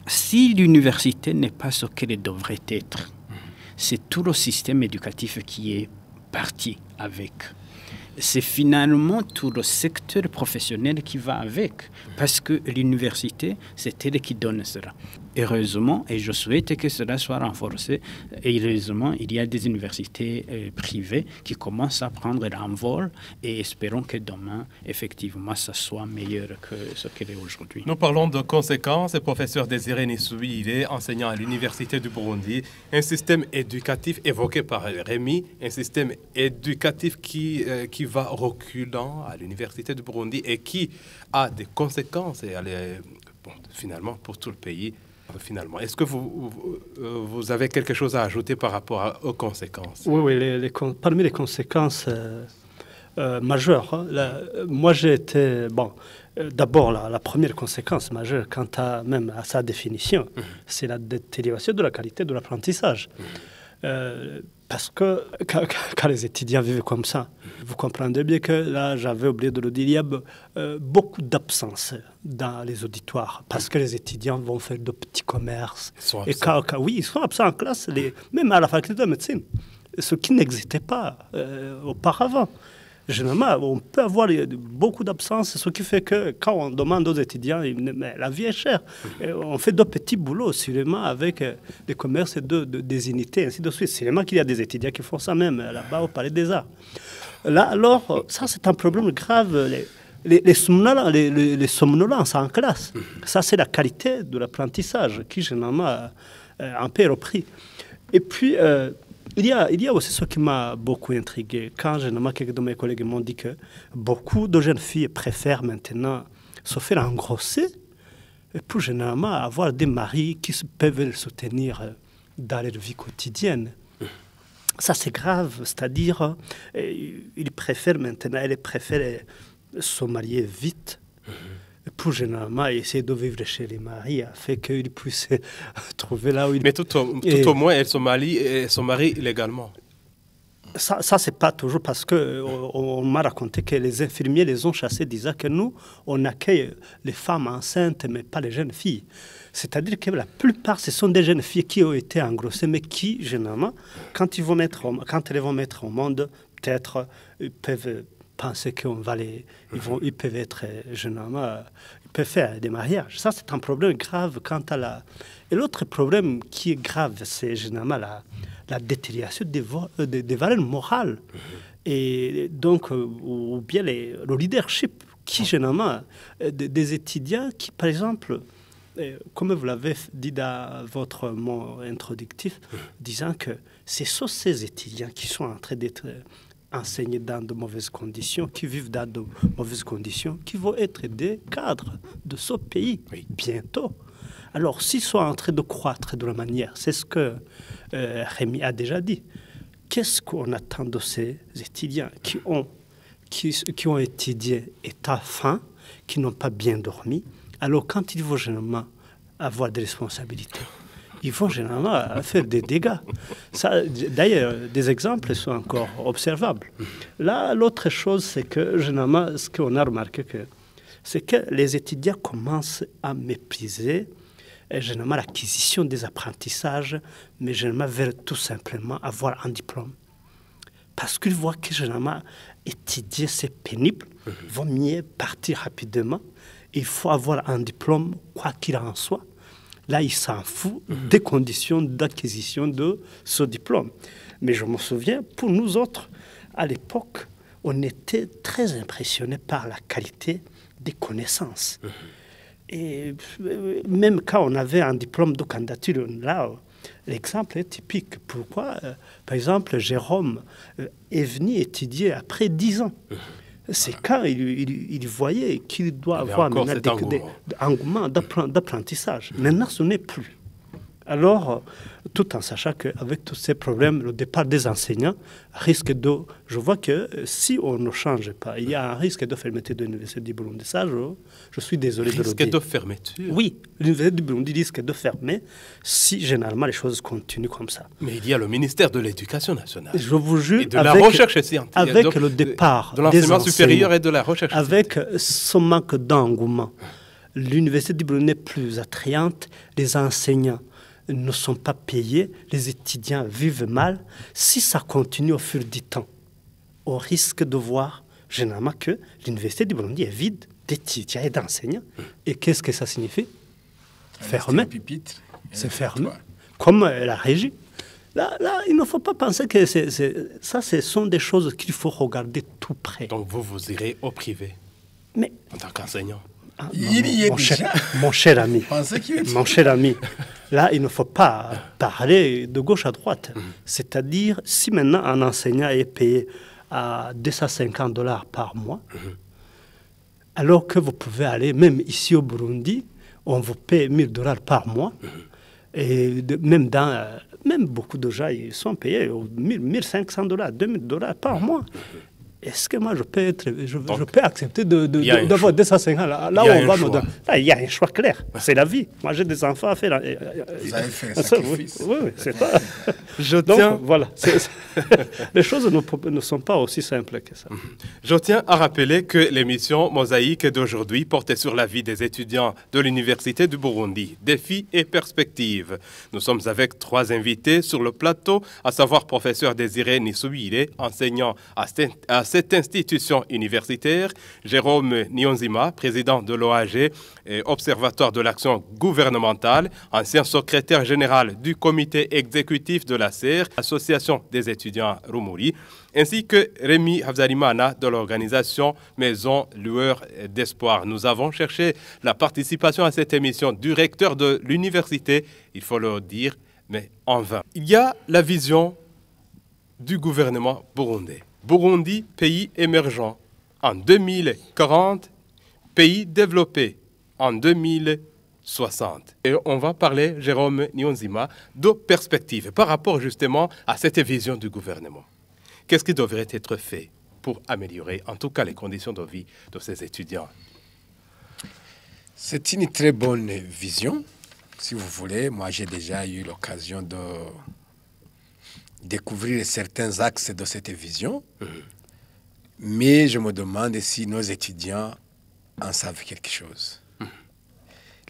Speaker 5: si l'université n'est pas ce qu'elle devrait être, c'est tout le système éducatif qui est parti avec. C'est finalement tout le secteur professionnel qui va avec, parce que l'université, c'est elle qui donne cela. Heureusement, et je souhaite que cela soit renforcé, et heureusement, il y a des universités privées qui commencent à prendre l'envol, et espérons que demain, effectivement, ça soit meilleur que ce qu'il est aujourd'hui.
Speaker 2: Nous parlons de conséquences. Le professeur Désiré Nissoui, il est enseignant à l'Université du Burundi. Un système éducatif évoqué par Rémi, un système éducatif qui va reculant à l'Université du Burundi et qui a des conséquences et finalement pour tout le pays. Finalement, est-ce que vous avez quelque chose à ajouter par rapport aux conséquences?
Speaker 1: Oui, parmi les conséquences majeures, hein, moi j'ai été... d'abord, la première conséquence majeure, quant même à sa définition, c'est la détérioration de la qualité de l'apprentissage. Parce que quand les étudiants vivent comme ça, vous comprendrez bien que là, j'avais oublié de le dire, il y a beaucoup d'absence dans les auditoires parce que les étudiants vont faire de petits commerces. Ils sont absents en classe, même à la faculté de médecine, ce qui n'existait pas auparavant. Généralement, on peut avoir beaucoup d'absences, ce qui fait que quand on demande aux étudiants, mais la vie est chère. On fait de petits boulots, sûrement, avec des commerces des unités, ainsi de suite. Sûrement qu'il y a des étudiants qui font ça même, là-bas, au Palais des Arts. Là, alors, ça, c'est un problème grave. les somnolences en classe. Ça, c'est la qualité de l'apprentissage qui, généralement, en paie le prix. Et puis, il y a aussi ce qui m'a beaucoup intrigué. Quand, généralement, quelques de mes collègues m'ont dit que beaucoup de jeunes filles préfèrent maintenant se faire engrosser et pour, généralement, avoir des maris qui peuvent les soutenir dans leur vie quotidienne. Ça, c'est grave. C'est-à-dire, ils préfèrent maintenant, elles préfèrent se marier vite pour généralement essayer de vivre chez les maris afin qu'ils puissent trouver là où ils...
Speaker 2: Mais tout au moins, elles se marient légalement.
Speaker 1: Ça c'est pas toujours parce qu'on m'a raconté que les infirmiers les ont chassés disant que nous, on accueille les femmes enceintes mais pas les jeunes filles. C'est-à-dire que la plupart, ce sont des jeunes filles qui ont été engrossées mais qui, généralement, quand elles vont mettre au monde, peut-être ils peuvent penser qu'on va ils peuvent être généralement, ils peuvent faire des mariages. Ça, c'est un problème grave quant à la... Et l'autre problème qui est grave, c'est généralement la détérioration des valeurs morales. Et donc, ou bien le leadership qui, généralement, des étudiants qui, par exemple, comme vous l'avez dit dans votre mot introductif, disant que ce sont ces étudiants qui sont en train d'être enseignés dans de mauvaises conditions, qui vivent dans de mauvaises conditions, qui vont être des cadres de ce pays bientôt. Alors, s'ils sont en train de croître de la manière, c'est ce que Rémi a déjà dit. Qu'est-ce qu'on attend de ces étudiants qui ont étudié état fin, qui n'ont pas bien dormi? Alors, quand ils vont généralement avoir des responsabilités, ils vont généralement faire des dégâts. D'ailleurs, des exemples sont encore observables. Là, l'autre chose, c'est que généralement, ce qu'on a remarqué, c'est que les étudiants commencent à mépriser généralement l'acquisition des apprentissages, mais généralement vers tout simplement avoir un diplôme. Parce qu'ils voient que généralement, étudier, c'est pénible, vaut mieux partir rapidement. Il faut avoir un diplôme, quoi qu'il en soit. Là, il s'en fout des conditions d'acquisition de ce diplôme. Mais je me souviens, pour nous autres, à l'époque, on était très impressionnés par la qualité des connaissances. Et même quand on avait un diplôme de candidature, là, l'exemple est typique. Pourquoi par exemple, Jérôme est venu étudier après 10 ans. C'est quand il voyait qu'il doit avoir maintenant des engouements d'apprentissage. Maintenant, ce n'est plus. Alors, tout en sachant qu'avec tous ces problèmes, le départ des enseignants risque de... Je vois que si on ne change pas, il y a un risque de fermeture de l'Université du Burundi. Ça, je suis désolé de le dire.
Speaker 2: Risque de fermeture?
Speaker 1: Oui, l'Université du Burundi risque de fermer si généralement les choses continuent comme ça.
Speaker 2: Mais il y a le ministère de l'Éducation nationale.
Speaker 1: Je vous jure,
Speaker 2: et de la recherche scientifique.
Speaker 1: Avec le départ
Speaker 2: de l'enseignement supérieur et de la recherche
Speaker 1: avec ce manque d'engouement, l'Université du Burundi n'est plus attrayante, les enseignants ne sont pas payés, les étudiants vivent mal. Si ça continue au fur du temps, on risque de voir généralement que l'Université du Burundi est vide d'étudiants et d'enseignants. Et qu'est-ce que ça signifie? Fermé. C'est fermé. Comme la régie. Là, il ne faut pas penser que ça, ce sont des choses qu'il faut regarder tout près.
Speaker 2: Donc vous irez au privé en tant qu'enseignant? Mon cher ami, là, il ne faut pas parler de gauche à droite. C'est-à-dire, si maintenant un enseignant est payé à $250 par mois, alors que vous pouvez aller, même ici au Burundi, on vous paie $1000 par mois, et même beaucoup de gens, ils sont payés $1500, $2000 par mois. Est-ce que moi, je peux accepter d'avoir 250 là où on va me donner? Là, il y a un choix clair. C'est la vie. Moi, j'ai des enfants à faire.
Speaker 4: Vous avez fait un sacrifice.
Speaker 1: Oui, c'est pas... Donc, voilà. Les choses ne sont pas aussi simples que ça.
Speaker 2: Je tiens à rappeler que l'émission Mosaïque d'aujourd'hui portait sur la vie des étudiants de l'Université du Burundi, défis et perspectives. Nous sommes avec 3 invités sur le plateau, à savoir professeur Désiré Nisubire, enseignant à cette institution universitaire. Jérôme Niyonzima, président de l'OAG et observatoire de l'action gouvernementale, ancien secrétaire général du comité exécutif de la CER, Association des étudiants Rumuri, ainsi que Rémi Habzalimana de l'organisation Maison Lueur d'Espoir. Nous avons cherché la participation à cette émission du recteur de l'université, il faut le dire, mais en vain. Il y a la vision du gouvernement burundais. Burundi, pays émergent en 2040, pays développé en 2060. Et on va parler, Jérôme Niyonzima, de perspectives par rapport justement à cette vision du gouvernement. Qu'est-ce qui devrait être fait pour améliorer en tout cas les conditions de vie de ces étudiants?
Speaker 4: C'est une très bonne vision. Si vous voulez, moi j'ai déjà eu l'occasion de découvrir certains axes de cette vision, mais je me demande si nos étudiants en savent quelque chose.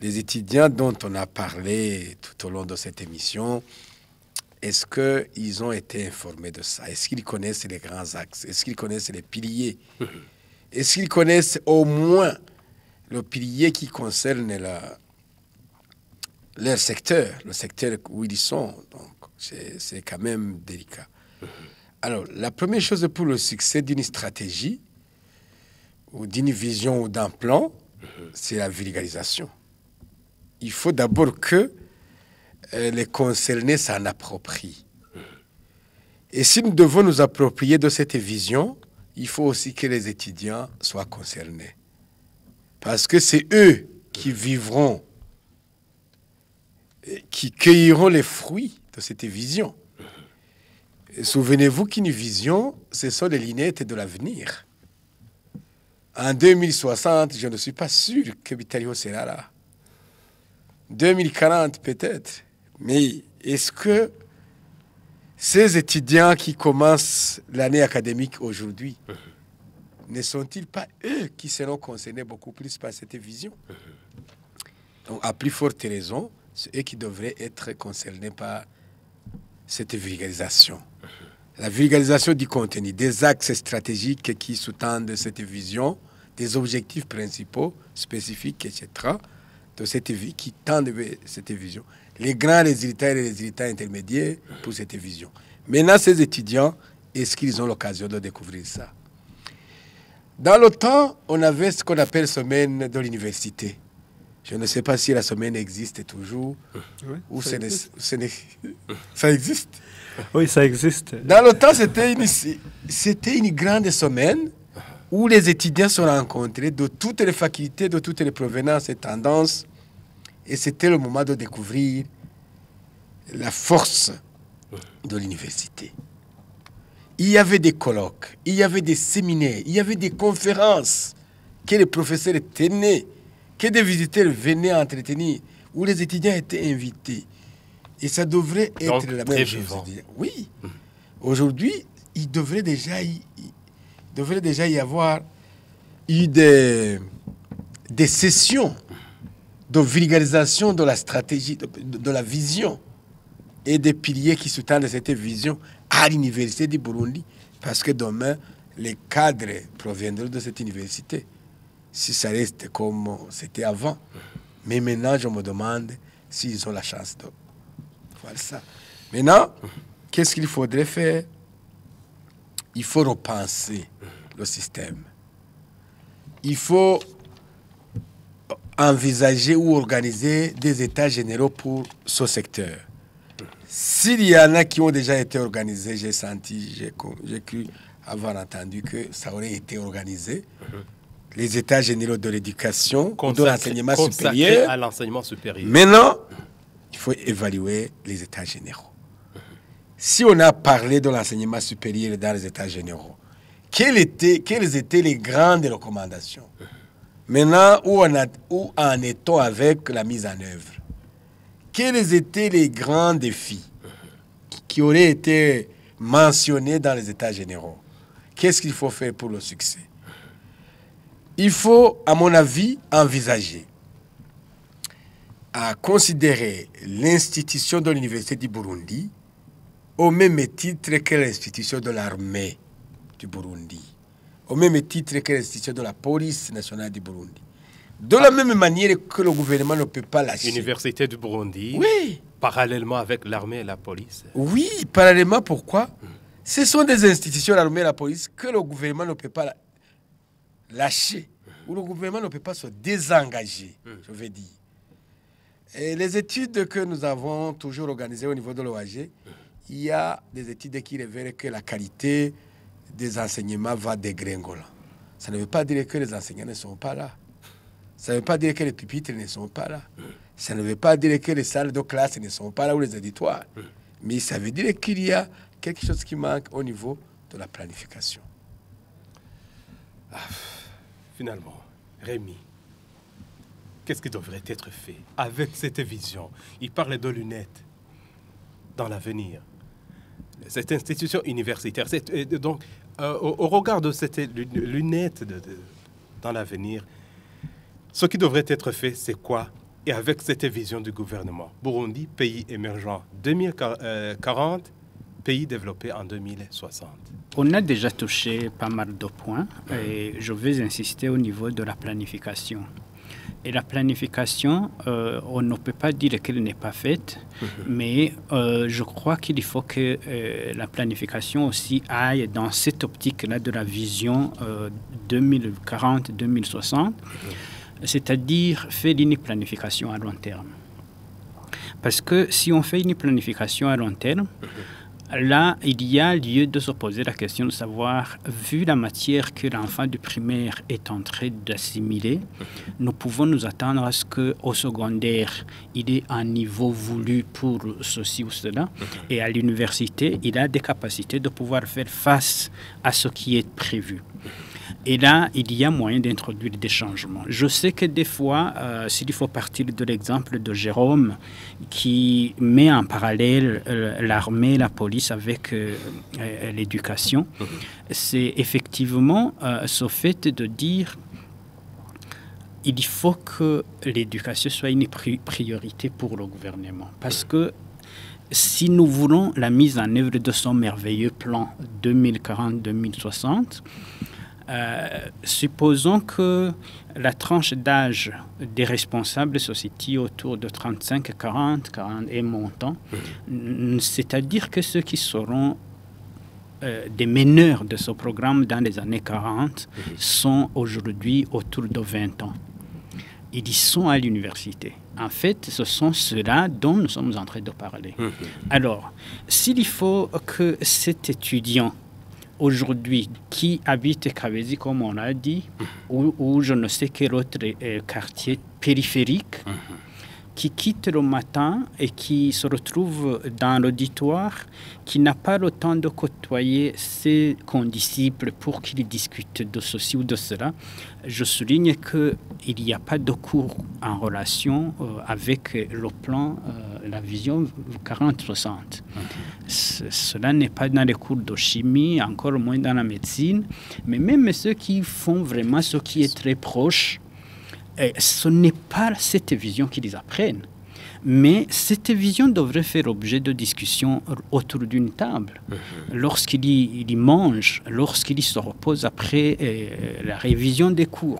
Speaker 4: Les étudiants dont on a parlé tout au long de cette émission, est-ce qu'ils ont été informés de ça? Est-ce qu'ils connaissent les grands axes? Est-ce qu'ils connaissent les piliers? Est-ce qu'ils connaissent au moins le pilier qui concerne leur secteur, le secteur où ils sont? Donc, c'est quand même délicat. Alors, la première chose pour le succès d'une stratégie ou d'une vision ou d'un plan, c'est la vulgarisation. Il faut d'abord que les concernés s'en approprient. Et si nous devons nous approprier de cette vision, il faut aussi que les étudiants soient concernés. Parce que c'est eux qui vivront, qui cueilleront les fruits de cette vision. Souvenez-vous qu'une vision, ce sont les lunettes de l'avenir. En 2060, je ne suis pas sûr que Bitario sera là. 2040 peut-être. Mais est-ce que ces étudiants qui commencent l'année académique aujourd'hui, ne sont-ils pas eux qui seront concernés beaucoup plus par cette vision? Donc, à plus forte raison, c'est eux qui devraient être concernés par cette vulgarisation. La vulgarisation du contenu, des axes stratégiques qui sous-tendent cette vision, des objectifs principaux, spécifiques, etc., de cette vie qui tendent vers cette vision. Les grands résultats et les résultats intermédiaires pour cette vision. Maintenant, ces étudiants, est-ce qu'ils ont l'occasion de découvrir ça? Dans le temps, on avait ce qu'on appelle semaine de l'université. Je ne sais pas si la semaine existe toujours
Speaker 1: Oui,
Speaker 4: ou
Speaker 1: ça
Speaker 4: ça existe.
Speaker 1: Oui, ça existe.
Speaker 4: Dans le temps, c'était une grande semaine où les étudiants se rencontraient de toutes les facultés, de toutes les provenances et tendances. Et c'était le moment de découvrir la force de l'université. Il y avait des colloques, il y avait des séminaires, il y avait des conférences que les professeurs tenaient, que des visiteurs venaient entretenir, où les étudiants étaient invités. Et ça devrait être
Speaker 2: donc,
Speaker 4: la
Speaker 2: très
Speaker 4: même chose.
Speaker 2: vivant.
Speaker 4: Oui. Aujourd'hui, il devrait déjà y avoir eu des sessions de vulgarisation de la stratégie, de la vision et des piliers qui sous-tendent cette vision à l'université du Burundi. Parce que demain, les cadres proviendront de cette université. Si ça reste comme c'était avant. Mais maintenant, je me demande s'ils ont la chance de voir ça. Maintenant, qu'est-ce qu'il faudrait faire? Il faut repenser le système. Il faut envisager ou organiser des états généraux pour ce secteur. S'il y en a qui ont déjà été organisés, j'ai senti, j'ai cru avoir entendu que ça aurait été organisé. Les états généraux de l'éducation, de l'enseignement supérieur.
Speaker 2: À l'enseignement supérieur.
Speaker 4: Maintenant, il faut évaluer les états généraux. Si on a parlé de l'enseignement supérieur dans les états généraux, quelles étaient les grandes recommandations? Maintenant, où en est-on avec la mise en œuvre? Quels étaient les grands défis qui auraient été mentionnés dans les états généraux? Qu'est-ce qu'il faut faire pour le succès? Il faut, à mon avis, envisager à considérer l'institution de l'Université du Burundi au même titre que l'institution de l'armée du Burundi. au même titre que l'institution de la police nationale du Burundi. De la même manière que le gouvernement ne peut pas lâcher.
Speaker 2: Université du Burundi,
Speaker 4: oui,
Speaker 2: parallèlement avec l'armée et la police.
Speaker 4: Oui, parallèlement, pourquoi? Ce sont des institutions, l'armée et la police, que le gouvernement ne peut pas lâcher, où le gouvernement ne peut pas se désengager, je veux dire. Et les études que nous avons toujours organisées au niveau de l'OAG, il y a des études qui révèlent que la qualité des enseignements va dégringoler. Ça ne veut pas dire que les enseignants ne sont pas là. Ça ne veut pas dire que les pupitres ne sont pas là. Ça ne veut pas dire que les salles de classe ne sont pas là ou les auditoires. Mais ça veut dire qu'il y a quelque chose qui manque au niveau de la planification.
Speaker 2: Finalement, Rémi, qu'est-ce qui devrait être fait avec cette vision? Il parle de lunettes dans l'avenir. Cette institution universitaire, donc, au regard de cette lunette dans l'avenir, ce qui devrait être fait, c'est quoi? Et avec cette vision du gouvernement, Burundi, pays émergent 2040, pays développé en 2060.
Speaker 5: On a déjà touché pas mal de points et je vais insister au niveau de la planification. Et la planification, on ne peut pas dire qu'elle n'est pas faite, mais je crois qu'il faut que la planification aussi aille dans cette optique-là de la vision 2040-2060, c'est-à-dire faire une planification à long terme. Parce que si on fait une planification à long terme, là, il y a lieu de se poser la question de savoir, vu la matière que l'enfant du primaire est en train d'assimiler, nous pouvons nous attendre à ce qu'au secondaire, il ait un niveau voulu pour ceci ou cela, et à l'université, il a des capacités de pouvoir faire face à ce qui est prévu. Et là, il y a moyen d'introduire des changements. Je sais que des fois, s'il faut partir de l'exemple de Jérôme, qui met en parallèle l'armée, la police avec l'éducation, c'est effectivement ce fait de dire il faut que l'éducation soit une priorité pour le gouvernement. Parce que si nous voulons la mise en œuvre de son merveilleux plan 2040-2060, supposons que la tranche d'âge des responsables se situe autour de 35, 40 et montant, c'est-à-dire que ceux qui seront des meneurs de ce programme dans les années 40 sont aujourd'hui autour de 20 ans. Ils y sont à l'université. En fait, ce sont ceux-là dont nous sommes en train de parler. Alors, s'il faut que cet étudiant aujourd'hui, qui habite Kabezi, comme on l'a dit, ou je ne sais quel autre quartier périphérique, qui quitte le matin et qui se retrouve dans l'auditoire, qui n'a pas le temps de côtoyer ses condisciples pour qu'ils discutent de ceci ou de cela, je souligne qu'il n'y a pas de cours en relation avec le plan, la vision 40-60. Cela n'est pas dans les cours de chimie, encore moins dans la médecine, mais même ceux qui font vraiment ce qui est très proche, ce n'est pas cette vision qu'ils apprennent, mais cette vision devrait faire objet de discussion autour d'une table. Lorsqu'ils y mangent, lorsqu'ils se reposent après la révision des cours.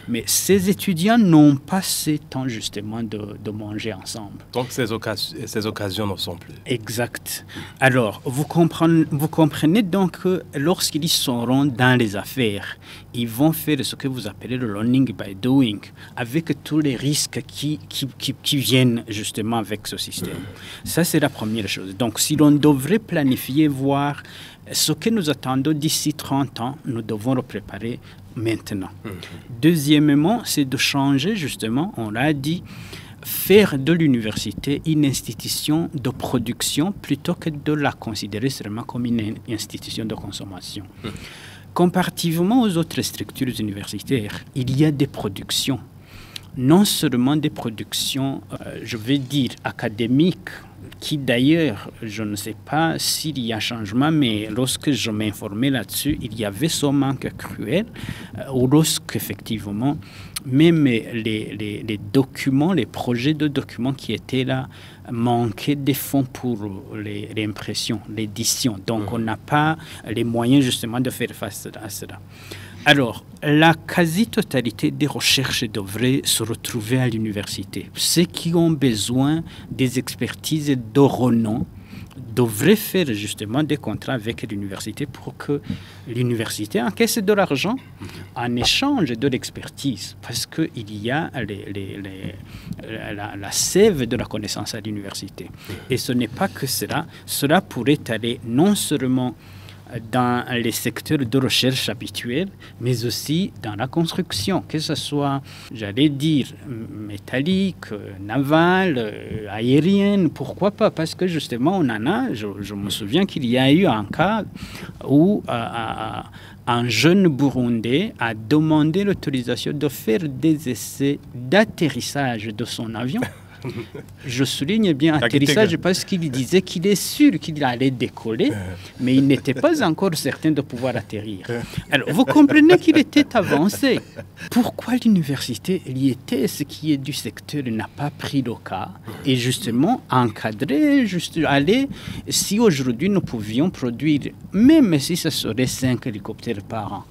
Speaker 5: Mais ces étudiants n'ont pas ce temps justement de manger ensemble.
Speaker 2: Donc ces occasions ne sont plus.
Speaker 5: Exact. Alors, vous comprenez donc que lorsqu'ils seront dans les affaires, ils vont faire ce que vous appelez le learning by doing, avec tous les risques qui viennent justement avec ce système. Ça, c'est la première chose. Donc, si l'on devrait planifier, voir ce que nous attendons d'ici 30 ans, nous devons le préparer maintenant. Deuxièmement, c'est de changer justement, on l'a dit, faire de l'université une institution de production plutôt que de la considérer seulement comme une institution de consommation. Comparativement aux autres structures universitaires, il y a des productions, non seulement des productions, je vais dire, académiques, qui d'ailleurs, je ne sais pas s'il y a changement, mais lorsque je m'informais là-dessus, il y avait ce manque cruel, ou lorsqu'effectivement, même les documents, les projets de documents qui étaient là, manquaient des fonds pour l'impression, l'édition. Donc, on n'a pas les moyens justement de faire face à cela. Alors, la quasi-totalité des recherches devraient se retrouver à l'université. Ceux qui ont besoin des expertises de renom devraient faire justement des contrats avec l'université pour que l'université encaisse de l'argent en échange de l'expertise. Parce qu'il y a la sève de la connaissance à l'université. Et ce n'est pas que cela. Cela pourrait aller non seulement dans les secteurs de recherche habituels, mais aussi dans la construction, que ce soit, j'allais dire, métallique, navale, aérienne, pourquoi pas, parce que justement, on en a, je me souviens qu'il y a eu un cas où un jeune Burundais a demandé l'autorisation de faire des essais d'atterrissage de son avion. Je souligne bien atterrissage parce qu'il disait qu'il est sûr qu'il allait décoller, mais il n'était pas encore certain de pouvoir atterrir. Alors, vous comprenez qu'il était avancé. Pourquoi l'université l'IETS, qui est du secteur, n'a pas pris le cas et justement encadré, aller, si aujourd'hui nous pouvions produire, même si ce serait 5 hélicoptères par an,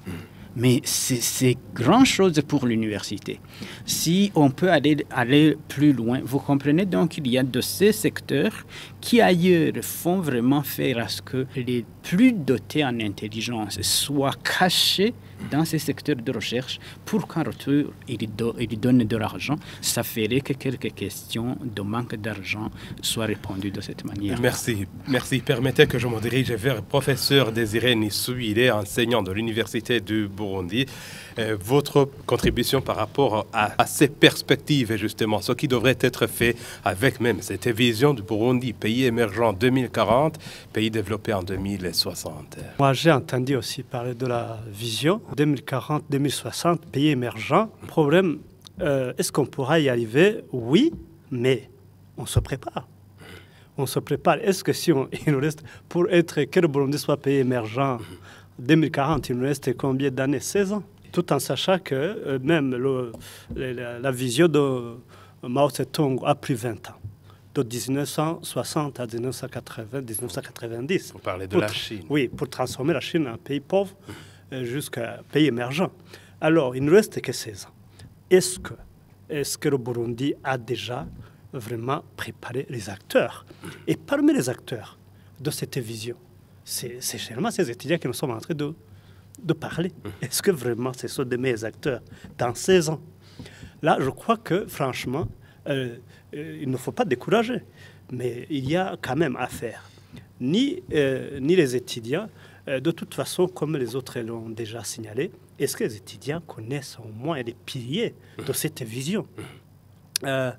Speaker 5: mais c'est grand chose pour l'université. Si on peut aller plus loin, vous comprenez donc qu'il y a de ces secteurs qui ailleurs font vraiment faire à ce que les plus dotés en intelligence soient cachés dans ces secteurs de recherche pour qu'en retour, ils donnent de l'argent. Ça ferait que quelques questions de manque d'argent soient répondues de cette manière.
Speaker 2: Merci. Permettez que je me dirige vers le professeur Désiré Nissou. Il est enseignant de l'Université du Burundi. Votre contribution par rapport à ces perspectives, justement, ce qui devrait être fait avec même cette vision du Burundi, pays émergent 2040, pays développé en 2060.
Speaker 1: Moi, j'ai entendu aussi parler de la vision 2040-2060, pays émergent. Problème, est-ce qu'on pourra y arriver? Oui, mais on se prépare. On se prépare. Est-ce que si il nous reste, pour être que le Burundi soit pays émergent 2040, il nous reste combien d'années? 16 ans. Tout en sachant que même la vision de Mao Tse-tung a pris 20 ans. De 1960 à 1990.
Speaker 2: Vous parlez de la Chine.
Speaker 1: Oui, pour transformer la Chine en pays pauvre jusqu'à pays émergent. Alors, il ne reste que 16 ans. Est-ce que le Burundi a déjà vraiment préparé les acteurs? Et parmi les acteurs de cette vision, c'est généralement ces étudiants qui nous sommes en train de parler. Est-ce que vraiment ce sont des meilleurs acteurs dans 16 ans? Là, je crois que, franchement, il ne faut pas décourager. Mais il y a quand même à faire. Ni les étudiants, de toute façon, comme les autres l'ont déjà signalé, est-ce que les étudiants connaissent au moins les piliers de cette vision? Là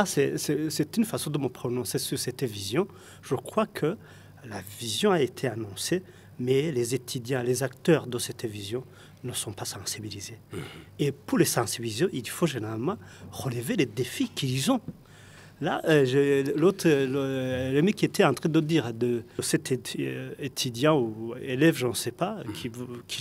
Speaker 1: c'est une façon de me prononcer sur cette vision. Je crois que la vision a été annoncée, mais les étudiants, les acteurs de cette vision ne sont pas sensibilisés. Et pour les sensibiliser, il faut généralement relever les défis qu'ils ont. Là, l'autre, Rémi qui était en train de dire de cet étudiant ou élève, je ne sais pas, qui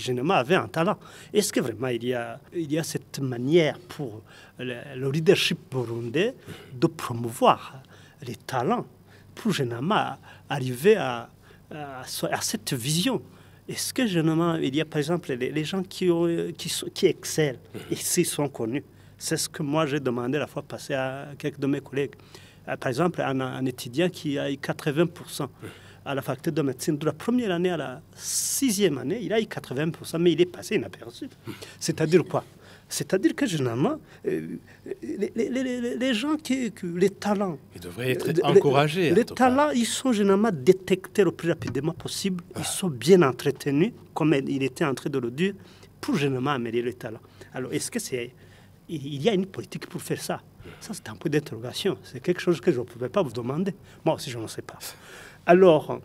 Speaker 1: généralement avait un talent. Est-ce que vraiment il y a cette manière pour le leadership burundais de promouvoir les talents pour généralement arriver à cette vision? Est-ce que généralement il y a par exemple les gens qui excellent et s'ils sont connus? C'est ce que moi j'ai demandé la fois passée à quelques de mes collègues. Par exemple, un étudiant qui a eu 80% à la faculté de médecine de la première année à la 6e année, il a eu 80%, mais il est passé inaperçu. C'est-à-dire quoi? C'est-à-dire que généralement, les gens les talents...
Speaker 2: Ils devraient être encouragés.
Speaker 1: Les talents, ils sont généralement détectés le plus rapidement possible. Ils sont bien entretenus, comme il était en train de le dire, pour généralement améliorer les talents. Alors, est-ce que il y a une politique pour faire ça? Ça, c'est un peu d'interrogation. C'est quelque chose que je ne pouvais pas vous demander. Moi aussi, je ne sais pas. Alors,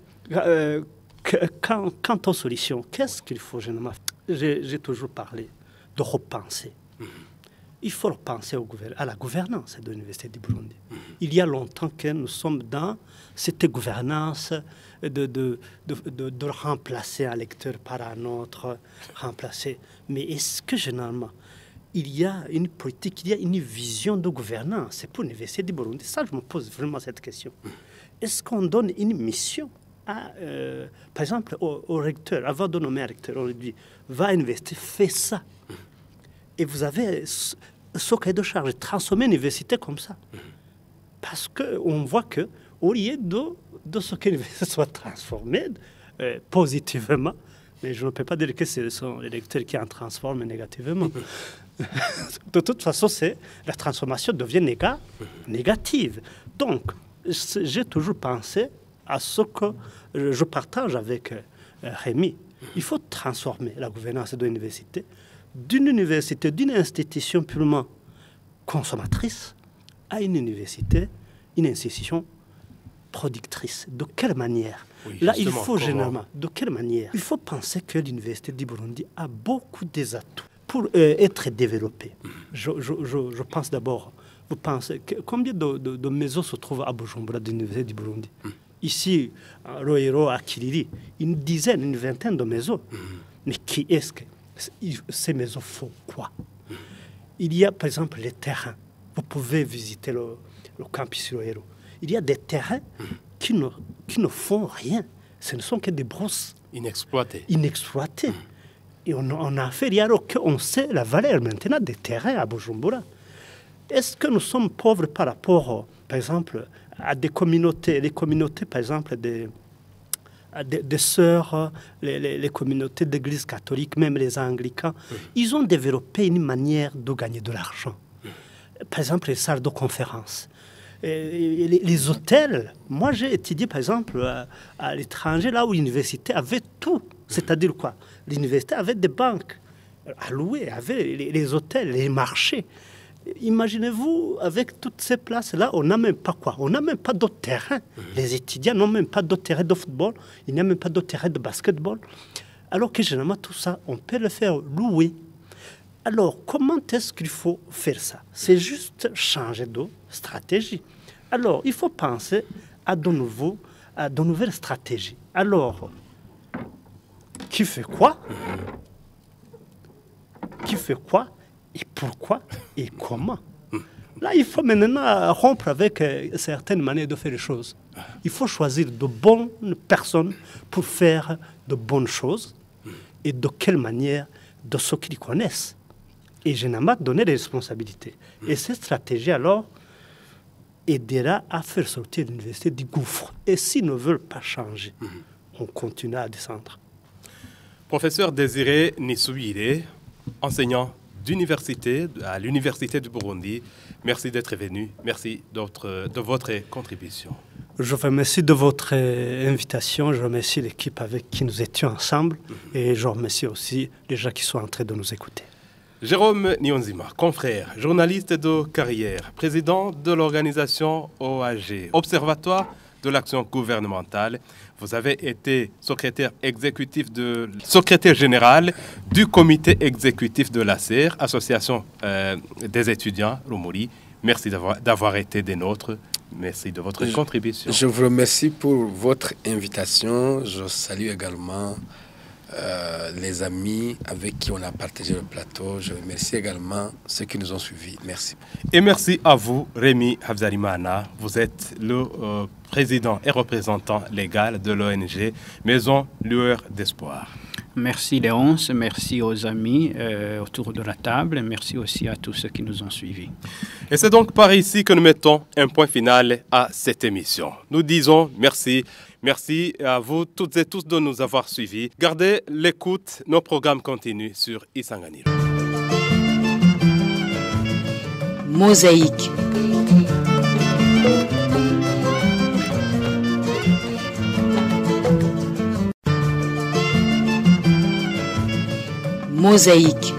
Speaker 1: quant aux solutions, qu'est-ce qu'il faut généralement faire? J'ai toujours parlé de repenser. Il faut repenser à la gouvernance de l'Université du Burundi. Il y a longtemps que nous sommes dans cette gouvernance de remplacer un lecteur par un autre, remplacer. Mais est-ce que généralement, il y a une politique, il y a une vision de gouvernance pour l'Université du Burundi? Ça, je me pose vraiment cette question. Est-ce qu'on donne une mission par exemple, au recteur, avant de nommer un recteur, on lui dit, va investir, fais ça. Et vous avez ce cahier de charge, transformer l'université comme ça. Parce qu'on voit qu'au lieu de ce que l'université soit transformée positivement, mais je ne peux pas dire que ce sont les recteurs qui en transforment négativement. De toute façon, la transformation devient négative. Donc, j'ai toujours pensé à ce que je partage avec Rémi. Il faut transformer la gouvernance de l'université d'une institution purement consommatrice à une université, une institution productrice. De quelle manière?
Speaker 2: Oui,
Speaker 1: là, il faut généralement, de quelle manière? Il faut penser que l'université du Burundi a beaucoup des atouts pour être développée. Je pense d'abord, vous pensez, combien de maisons se trouvent à Bujumbura de l'université du Burundi? Ici, à Rohero, à Kiriri, une dizaine, une vingtaine de maisons. Mais qui est-ce que ces maisons font quoi? Il y a par exemple les terrains. Vous pouvez visiter le campus Rohero. Il y a des terrains qui ne font rien. Ce ne sont que des brousses.
Speaker 2: Inexploitées.
Speaker 1: Et on a fait, alors qu'on sait la valeur maintenant des terrains à Bujumbura. Est-ce que nous sommes pauvres par rapport, par exemple, à des communautés, les communautés, par exemple, des sœurs, les communautés d'église catholique, même les anglicans, ils ont développé une manière de gagner de l'argent. Par exemple, les salles de conférence. Les hôtels, moi j'ai étudié par exemple à l'étranger, là où l'université avait tout. C'est-à-dire quoi? L'université avait des banques à louer, avait les hôtels, les marchés. Imaginez-vous, avec toutes ces places-là, on n'a même pas quoi? On n'a même pas d'autres terrains. Les étudiants n'ont même pas d'autres terrains de football, il n'y a même pas d'autres terrains de basketball. Alors que généralement tout ça, on peut le faire louer. Alors, comment est-ce qu'il faut faire ça? C'est juste changer de stratégie. Alors, il faut penser à de nouvelles stratégies. Alors, qui fait quoi? Qui fait quoi? Et pourquoi? Et comment? Là, il faut maintenant rompre avec certaines manières de faire les choses. Il faut choisir de bonnes personnes pour faire de bonnes choses. Et de quelle manière? De ceux qui les connaissent. Et généralement donner des responsabilités. Et cette stratégie, alors, aidera à faire sortir l'université du gouffre. Et s'ils ne veulent pas changer, on continue à descendre.
Speaker 2: Professeur Désiré Nisuire, enseignant d'université à l'Université du Burundi, merci d'être venu. Merci de votre contribution.
Speaker 1: Je vous remercie de votre invitation. Je remercie l'équipe avec qui nous étions ensemble. Et je remercie aussi les gens qui sont en train de nous écouter.
Speaker 2: Jérôme Nionzima, confrère, journaliste de carrière, président de l'organisation OAG, Observatoire de l'action gouvernementale. Vous avez été secrétaire général du comité exécutif de l'ACER, Association des étudiants Rumuri. Merci d'avoir été des nôtres. Merci de votre contribution.
Speaker 4: Je vous remercie pour votre invitation. Je salue également les amis avec qui on a partagé le plateau. Je remercie également ceux qui nous ont suivis. Merci.
Speaker 2: Et merci à vous, Rémi Habzalimana. Vous êtes le président et représentant légal de l'ONG Maison Lueur d'Espoir.
Speaker 5: Merci Léonce, merci aux amis autour de la table, merci aussi à tous ceux qui nous ont suivis.
Speaker 2: Et c'est donc par ici que nous mettons un point final à cette émission. Nous disons merci. Merci à vous toutes et tous de nous avoir suivis. Gardez l'écoute, nos programmes continuent sur Isanganiro.
Speaker 3: Mosaïque. Mosaïque.